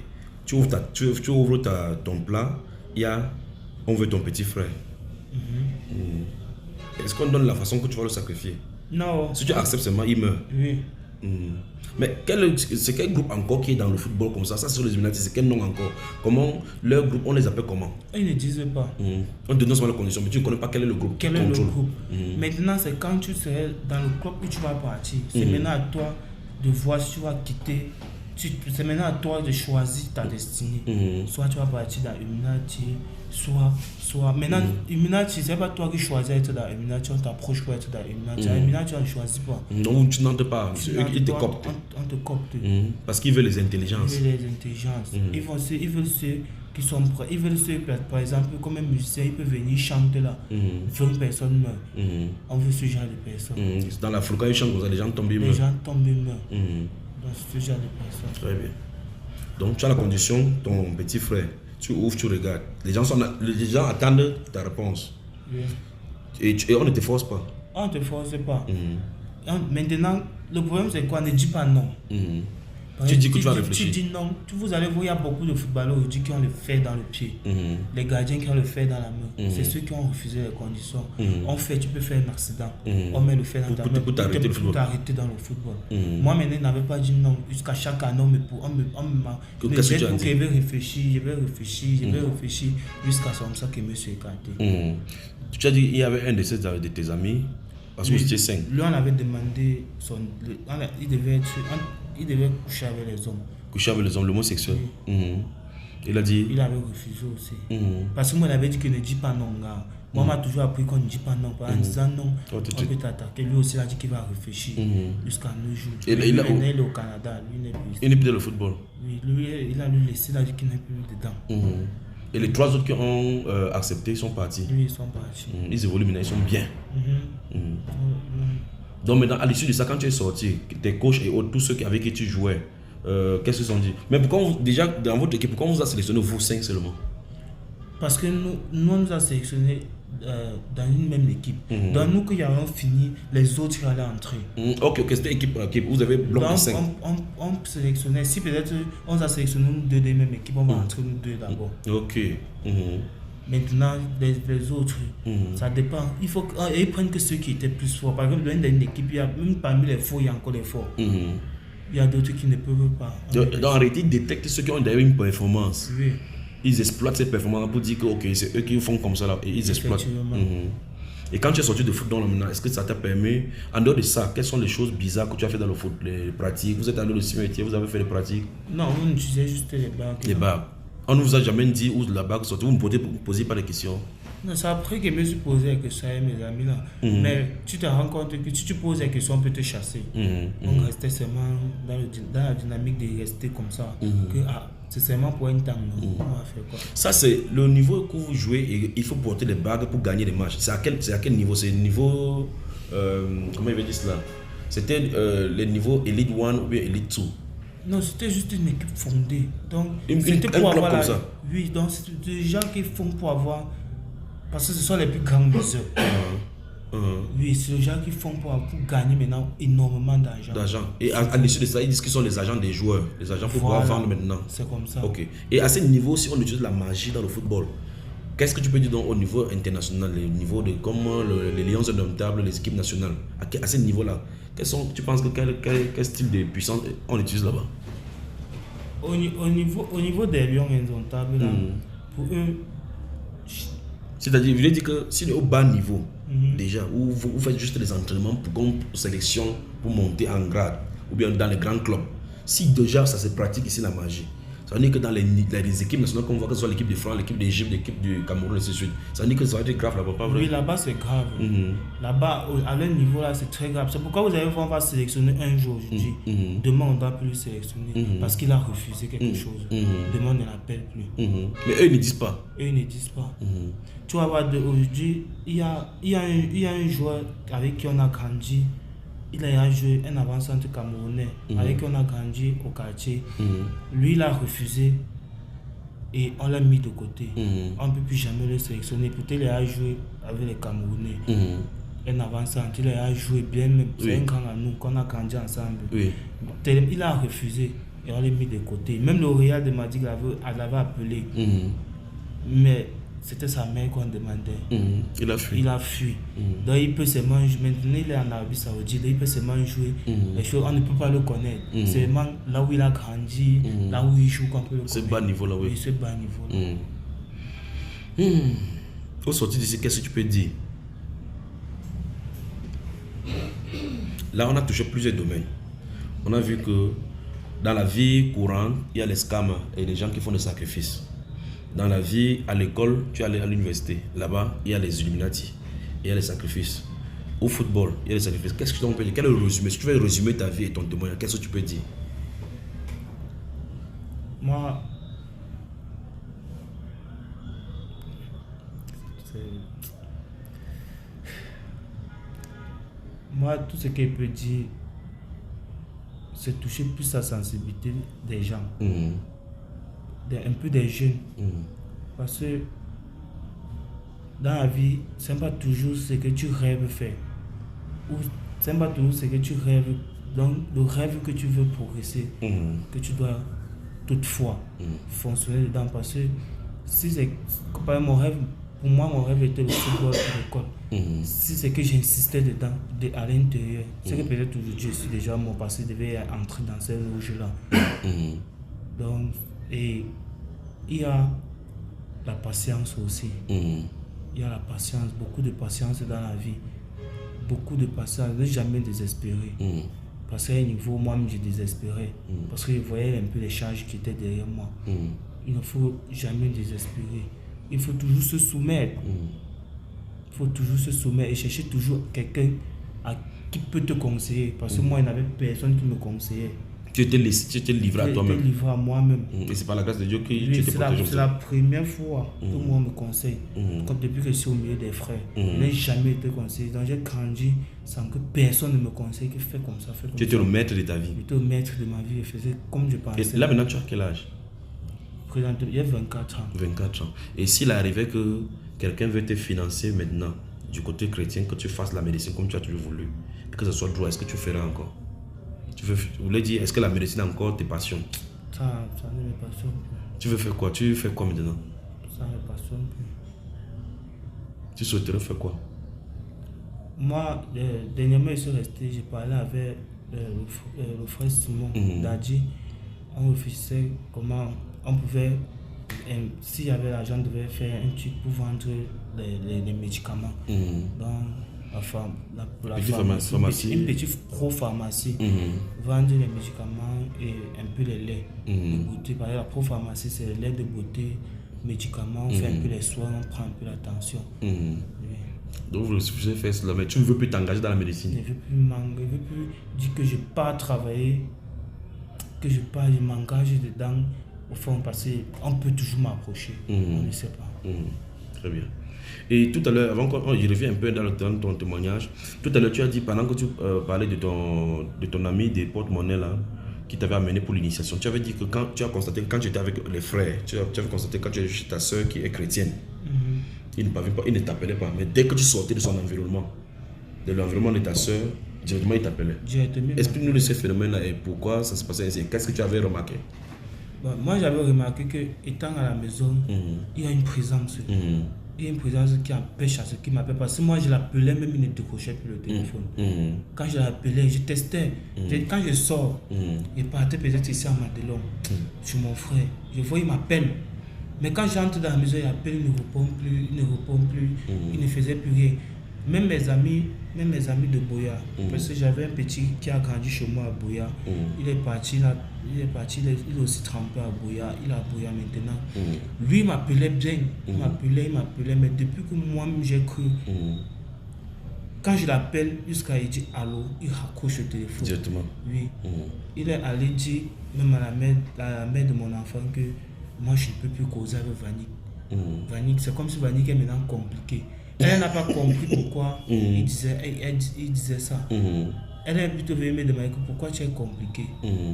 Tu ouvres ton plat, on veut ton petit frère. Est-ce qu'on donne la façon que tu vas le sacrifier? Non. Si tu acceptes seulement, il meurt. Oui. Mais c'est quel groupe encore qui est dans le football comme ça? Ça, c'est sur les Illuminati, c'est quel nom encore? Comment leur groupe, on les appelle comment? Ils ne disent pas. On te donne seulement les conditions, mais tu ne connais pas quel est le groupe. Quel est le groupe? Maintenant, c'est quand tu serais dans le club où tu vas partir. C'est maintenant à toi de voir si tu vas quitter. C'est maintenant à toi de choisir ta destinée. Soit tu vas partir dans Illuminati, soit. Maintenant, Illuminati, c'est pas toi qui choisis d'être dans Illuminati, on t'approche pour être dans Illuminati. Illuminati, on ne choisit pas. Non, tu n'entres pas. Ils te coptent. On te copte. Parce qu'ils veulent les intelligences. Ils veulent les intelligences. Ils veulent ceux qui sont prêts. Ils veulent ceux, par exemple, comme un musicien, il peut venir chanter là. 20 personnes meurent. On veut ce genre de personnes. Dans la foule, quand ils chantent comme ça, les gens tombent, ils meurent. Les gens tombent, ils meurent. Dans ce genre de personnes. Très bien. Donc tu as la condition, ton petit frère, tu ouvres, tu regardes. Les gens attendent ta réponse. Oui. Et on ne te force pas. On ne te force pas. Maintenant, le problème c'est quoi? Ne dis pas non. Tu dis que tu vas réfléchir. Tu dis non. Vous allez voir, il y a beaucoup de footballeurs aujourd'hui qui ont le fer dans le pied. Les gardiens qui ont le fer dans la main. C'est ceux qui ont refusé les conditions. Tu peux faire un accident. On met le fer dans ta main pour t'arrêter dans le football. Moi, maintenant, je n'avais pas dit non. Jusqu'à chaque année, on m'a dit que je vais réfléchir, jusqu'à ça que je me suis écarté. Tu as dit qu'il y avait un de tes amis, parce que vous étiez 5. Lui, on avait demandé, il devait coucher avec les hommes. Coucher avec les hommes, l'homosexuel. Il a dit. Il avait refusé aussi. Parce que moi, il avait dit que ne dis pas non, gars. Moi, on m'a toujours appris qu'on ne dit pas non. En disant non, on peut t'attaquer. Lui aussi, il a dit qu'il va réfléchir jusqu'à nos jours. Il est au Canada. Il n'est plus dans le football. Oui, lui, il a laissé, il a dit qu'il n'est plus dedans. Et les 3 autres qui ont accepté sont partis. Oui, ils sont partis. Ils évoluent maintenant, ils sont bien. Donc maintenant, à l'issue de ça, quand tu es sorti, tes coachs et autres, tous ceux avec qui tu jouais, qu'est-ce qu'ils ont dit? Mais pourquoi déjà, dans votre équipe, pourquoi on vous a sélectionné vous 5 seulement? Parce que nous on nous a sélectionnés dans une même équipe. Dans nous, qui avons fini, les autres qui allaient entrer. Ok, c'était équipe par équipe. Vous avez bloc de 5. On sélectionnait. Si peut-être on a sélectionné nous 2 des mêmes équipes, on va entrer nous 2 d'abord. Ok. Maintenant, les autres, ça dépend. Ils prennent que ceux qui étaient plus forts. Par exemple, dans une équipe, il y a, même parmi les forts, il y a encore les forts. Il y a d'autres qui ne peuvent pas. Donc, en réalité, ils détectent ceux qui ont d'ailleurs une performance. Oui. Ils exploitent ces performances pour dire que ok, c'est eux qui font comme ça là, et ils exploitent. Et quand tu es sorti de foot dans le maintenant, est-ce que ça t'a permis, en dehors de ça, quelles sont les choses bizarres que tu as fait dans le foot, les pratiques? Vous êtes allé au cimetière, vous avez fait des pratiques? Non, on utilisait juste les bagues. Les bagues. On ne vous a jamais dit où la bague sortait, vous ne posiez pas de questions? Non, c'est après que je me suis posé des questions avec mes amis là. Mais tu te rends compte que si tu poses des questions, on peut te chasser. On restait seulement dans la dynamique de rester comme ça. C'est seulement pour un temps. On va faire quoi? Ça, c'est le niveau que vous jouez et il faut porter des bagues pour gagner des matchs. C'est à quel niveau? C'est le niveau. Comment il veut dire cela? C'était les niveaux Elite 1 ou bien Elite 2? Non, c'était juste une équipe fondée. Donc, Un c'était club pour avoir comme ça? Oui, donc c'est des gens qui font pour avoir... Parce que ce sont les plus grands viseurs. Oui, c'est les gens qui font pour gagner maintenant énormément d'argent. Et à l'issue de ça, ils disent qu'ils sont les agents des joueurs, les agents pour pouvoir vendre maintenant. C'est comme ça. Ok. Et à ce niveau, si on utilise la magie dans le football, qu'est-ce que tu peux dire donc au niveau international, le niveau de comment les Lions indomptables, les équipes nationales, à ce niveau-là, tu penses que quel style de puissance on utilise là-bas? Au niveau des Lions indomptables, là, pour eux, c'est-à-dire, je veux dire que si au bas niveau, déjà, où vous faites juste des entraînements pour sélection, pour monter en grade, ou bien dans les grands clubs, si déjà ça se pratique ici la magie, ça veut dire que dans les équipes nationales, qu'on voit que ce soit l'équipe de France, l'équipe d'Égypte, l'équipe du Cameroun, et ainsi de suite, ça veut dire que ça va être grave là-bas, pas vrai? Oui, là-bas c'est grave. Là-bas, à leur niveau là, c'est très grave. C'est pourquoi vous allez voir, on va sélectionner un jour aujourd'hui. Demain, on ne doit plus le sélectionner parce qu'il a refusé quelque chose. Demain, on ne l'appelle plus. Mais eux, ils ne disent pas. Eux, ils ne disent pas. Tu vas voir, aujourd'hui, il y a un joueur avec qui on a grandi. Il a joué un avant-centre camerounais avec qui on a grandi au quartier. Lui, il a refusé et on l'a mis de côté. On ne peut plus jamais le sélectionner. Peut-être il a joué avec les Camerounais. Un avant-centre, il a joué bien même. C'est un grand à nous qu'on a grandi ensemble. Il a refusé et on l'a mis de côté. Même le Real de Madrid l'avait appelé. Mais c'était sa mère qu'on demandait. Il a fui. Il a fui. Donc il peut seulement jouer. Maintenant il est en Arabie Saoudite. Il peut seulement jouer. Les choses, on ne peut pas le connaître. C'est seulement là où il a grandi, là où il joue qu'on peut le connaître. Ce bas niveau là, oui. Ce bas niveau là. Au sortir d'ici, qu'est-ce que tu peux dire? Là, on a touché plusieurs domaines. On a vu que dans la vie courante, il y a les scammers et les gens qui font des sacrifices. Dans la vie, à l'école, tu es allé à l'université. Là-bas, il y a les Illuminati. Il y a les sacrifices. Au football, il y a les sacrifices. Qu'est-ce que tu peux dire? Quel est le résumé? Si tu veux résumer ta vie et ton témoignage, qu'est-ce que tu peux dire? Moi, tout ce que je peux dire, c'est toucher plus la sensibilité des gens. Un peu des jeunes. Parce que dans la vie, ce n'est pas toujours ce que tu rêves faire. Ou ce n'est pas toujours ce que tu rêves. Donc, le rêve que tu veux progresser, que tu dois toutefois fonctionner dedans. Parce que si c'est mon rêve, pour moi, mon rêve était le football à l'école. Si c'est que j'insistais dedans, à l'intérieur, c'est que peut-être aujourd'hui, je suis déjà mon passé devait entrer dans ce jeu-là. Donc, et il y a la patience aussi. Il y a la patience, beaucoup de patience dans la vie. Beaucoup de patience, ne jamais désespérer. Parce qu'à un niveau, moi-même, j'ai désespéré. Parce que je voyais un peu les charges qui étaient derrière moi. Il ne faut jamais désespérer. Il faut toujours se soumettre. Il faut toujours se soumettre et chercher toujours quelqu'un qui peut te conseiller. Parce que moi, il n'y avait personne qui me conseillait. Tu étais livré à toi-même. J'étais livré à moi-même. Et c'est par la grâce de Dieu que tu t'es protégé. C'est la première fois que moi on me conseille. Comme depuis que je suis au milieu des frères. Je n'ai jamais été conseillé. Donc j'ai grandi sans que personne ne me conseille que fais comme ça, fais comme ça. Tu étais le maître de ta vie. J'étais le maître de ma vie. Je faisais comme je pensais. Et là maintenant tu as quel âge? Il y a 24 ans. 24 ans. Et s'il arrivait que quelqu'un veut te financer maintenant, du côté chrétien, que tu fasses la médecine comme tu as toujours voulu, et que ce soit droit, est-ce que tu ferais encore? Vous voulez dire, est-ce que la médecine a encore tes passions? Ça ne me passionne plus. Tu veux faire quoi? Tu fais quoi maintenant? Ça ne me passionne plus. Tu souhaiterais faire quoi? Moi, dernièrement, je suis resté, j'ai parlé avec le frère Simon Dadji. On réfléchissait comment on pouvait, s'il y avait l'argent, on devait faire un truc pour vendre les médicaments. Donc, la pharmacie, une petite pro-pharmacie, vendre les médicaments et un peu les laits de beauté. Par exemple, la pro-pharmacie, c'est les laits de beauté, médicaments, on fait un peu les soins, on prend un peu la tension. Donc vous pouvez faire cela, mais tu ne veux plus t'engager dans la médecine? Je ne veux plus dire que je ne vais pas travailler, que je m'engage dedans, au fond, parce qu'on peut toujours m'approcher, on ne sait pas. Très bien. Et tout à l'heure, avant qu'on je reviens un peu dans ton témoignage, tout à l'heure tu as dit, pendant que tu parlais de ton ami des porte-monnaie là, qui t'avait amené pour l'initiation, tu avais dit que quand tu as constaté, quand tu étais avec les frères, tu avais constaté quand tu étais chez ta soeur qui est chrétienne, il ne t'appelait pas, mais dès que tu sortais de son environnement, de l'environnement de ta soeur, directement il t'appelait. Explique-nous de ce phénomène-là et pourquoi ça se passait ainsi. Qu'est-ce que tu avais remarqué? Bon, moi j'avais remarqué que étant à la maison, il y a une présence. Il y a une présence qui empêche à ce qui m'appelle. Parce que moi je l'appelais, même il ne décrochait plus le téléphone. Quand je l'appelais, je testais. Quand je sors, il partait peut-être ici à Madelon, chez mon frère. Je vois, il m'appelle. Mais quand j'entre dans la maison, il appelle, il ne répond plus, il ne faisait plus rien. Même mes amis de Boya, parce que j'avais un petit qui a grandi chez moi à Boya, il est parti, il est aussi trempé à Boya, il est à Boya maintenant. Lui, il m'appelait bien, il m'appelait, mais depuis que moi-même j'ai cru, quand je l'appelle, jusqu'à il dit allô, il raccroche le téléphone. Directement. Oui. Il est allé dire, même à la mère de mon enfant, que moi je ne peux plus causer avec Vanik. Vanik, c'est comme si Vanik est maintenant compliqué. Elle n'a pas compris pourquoi il disait ça. Elle est plutôt venue me demander pourquoi tu es compliqué.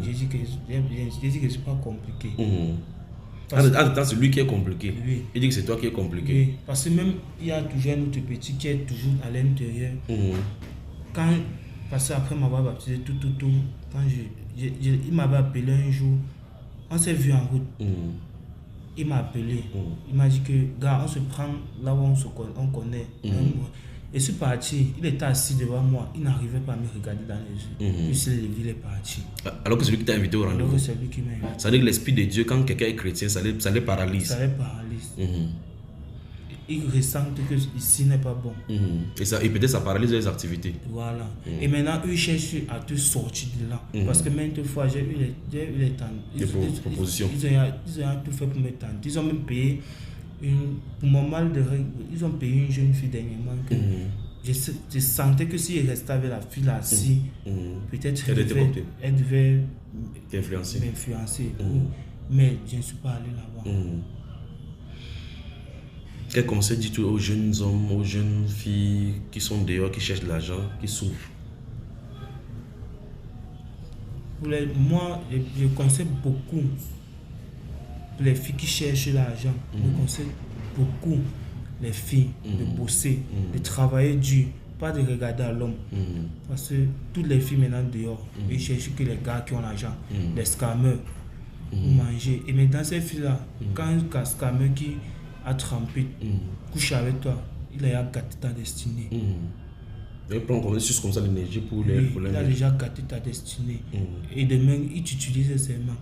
J'ai dit que je ne suis pas compliqué. C'est lui qui est compliqué. Oui. Il dit que c'est toi qui es compliqué. Oui, parce que même il y a toujours un autre petit qui est toujours à l'intérieur. Parce qu'après m'avoir baptisé quand il m'avait appelé un jour, on s'est vu en route. Il m'a appelé, il m'a dit que, gars, on se prend là où on connaît. Et je suis parti, il était assis devant moi, il n'arrivait pas à me regarder dans les yeux. Puis il est parti. Alors que c'est lui qui t'a invité au rendez-vous. Alors que c'est lui qui m'a invité. Ça veut dire que l'esprit de Dieu, quand quelqu'un est chrétien, ça les paralyse. Ça les paralyse. Ils ressentent que ici n'est pas bon. Et peut-être ça paralyse les activités. Voilà. Et maintenant, eux cherchent à te sortir de là. Parce que maintes fois, j'ai eu les propositions. Ils ont tout fait pour me tenter. Ils ont même payé pour mon mal de règle, ils ont payé une jeune fille dernièrement que je sentais que si elle restait avec la fille là, peut-être elle devait m'influencer. Mais je ne suis pas allé là-bas. Quel conseil dis-tu aux jeunes hommes, aux jeunes filles qui sont dehors, qui cherchent de l'argent, qui souffrent? Moi, je conseille beaucoup pour les filles qui cherchent l'argent. Je conseille beaucoup les filles de bosser, de travailler dur, pas de regarder à l'homme. Parce que toutes les filles maintenant dehors, ils cherchent que les gars qui ont l'argent, les scammers, pour manger. Et maintenant, ces filles-là, quand un scammer qui a trempé, couche avec toi, il a gâté ta destinée. Il prend comme ça l'énergie pour les... Oui, il a déjà gâté ta destinée. Et demain, il t'utilise seulement.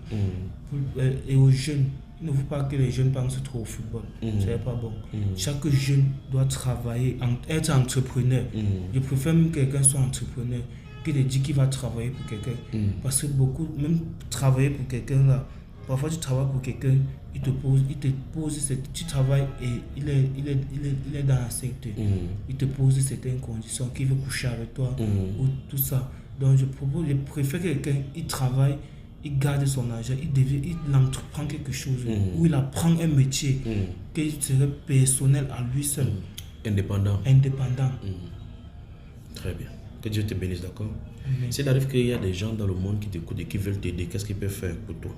Et aux jeunes, il ne faut pas que les jeunes pensent trop au football. Ce n'est pas bon. Chaque jeune doit travailler, être entrepreneur. Je préfère même que quelqu'un soit entrepreneur que de dire qu'il va travailler pour quelqu'un. Parce que beaucoup, même travailler pour quelqu'un là, parfois tu travailles pour quelqu'un, il te pose tu travailles et il est dans la secte. Il te pose certaines conditions, qu'il veut coucher avec toi, ou tout ça. Donc je préfère que quelqu'un, il travaille, il garde son argent, il entreprend quelque chose, ou il apprend un métier qui serait personnel à lui seul. Indépendant. Très bien. Que Dieu te bénisse, d'accord? S'il arrive qu'il y a des gens dans le monde qui t'écoutent et qui veulent t'aider, qu'est-ce qu'ils peuvent faire pour toi?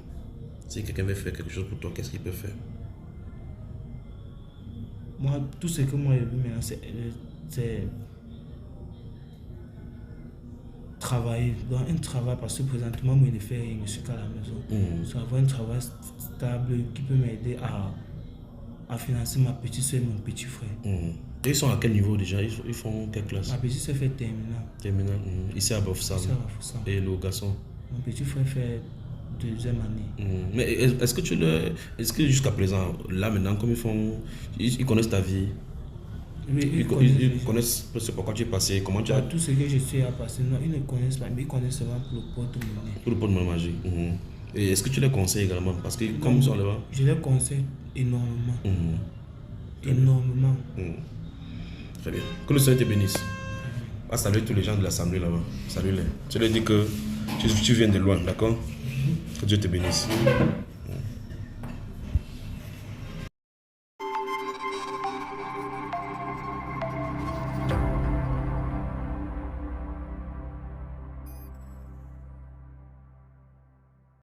Si quelqu'un veut faire quelque chose pour toi, qu'est-ce qu'il peut faire? Moi, tout ce que moi j'ai vu maintenant, c'est travailler. Dans un travail, parce que présentement, moi, je ne fais rien, je suis qu'à la maison. C'est avoir un travail stable qui peut m'aider à financer ma petite soeur et mon petit frère. Et ils sont à quel niveau déjà? Ils font quelle classe? Ma petite soeur fait terminale. Ici à Bafoussam. Et le garçon? Mon petit frère fait 2e année. Mais est-ce que jusqu'à présent, là maintenant, comme ils connaissent ta vie? Oui, ils connaissent pourquoi tu es passé, comment tu as... Tout ce que je suis à passer, non, ils ne connaissent pas, mais ils connaissent seulement pour le porte-monnaie. Pour le porte-monnaie magique. Et est-ce que tu les conseilles également? Parce que comme ils sont là-bas... Je les conseille énormément. Énormément. Très bien. Que le Seigneur te bénisse. Va saluer tous les gens de l'assemblée là-bas. Salue-les. Tu leur dis que tu viens de loin, d'accord? Que Dieu te bénisse.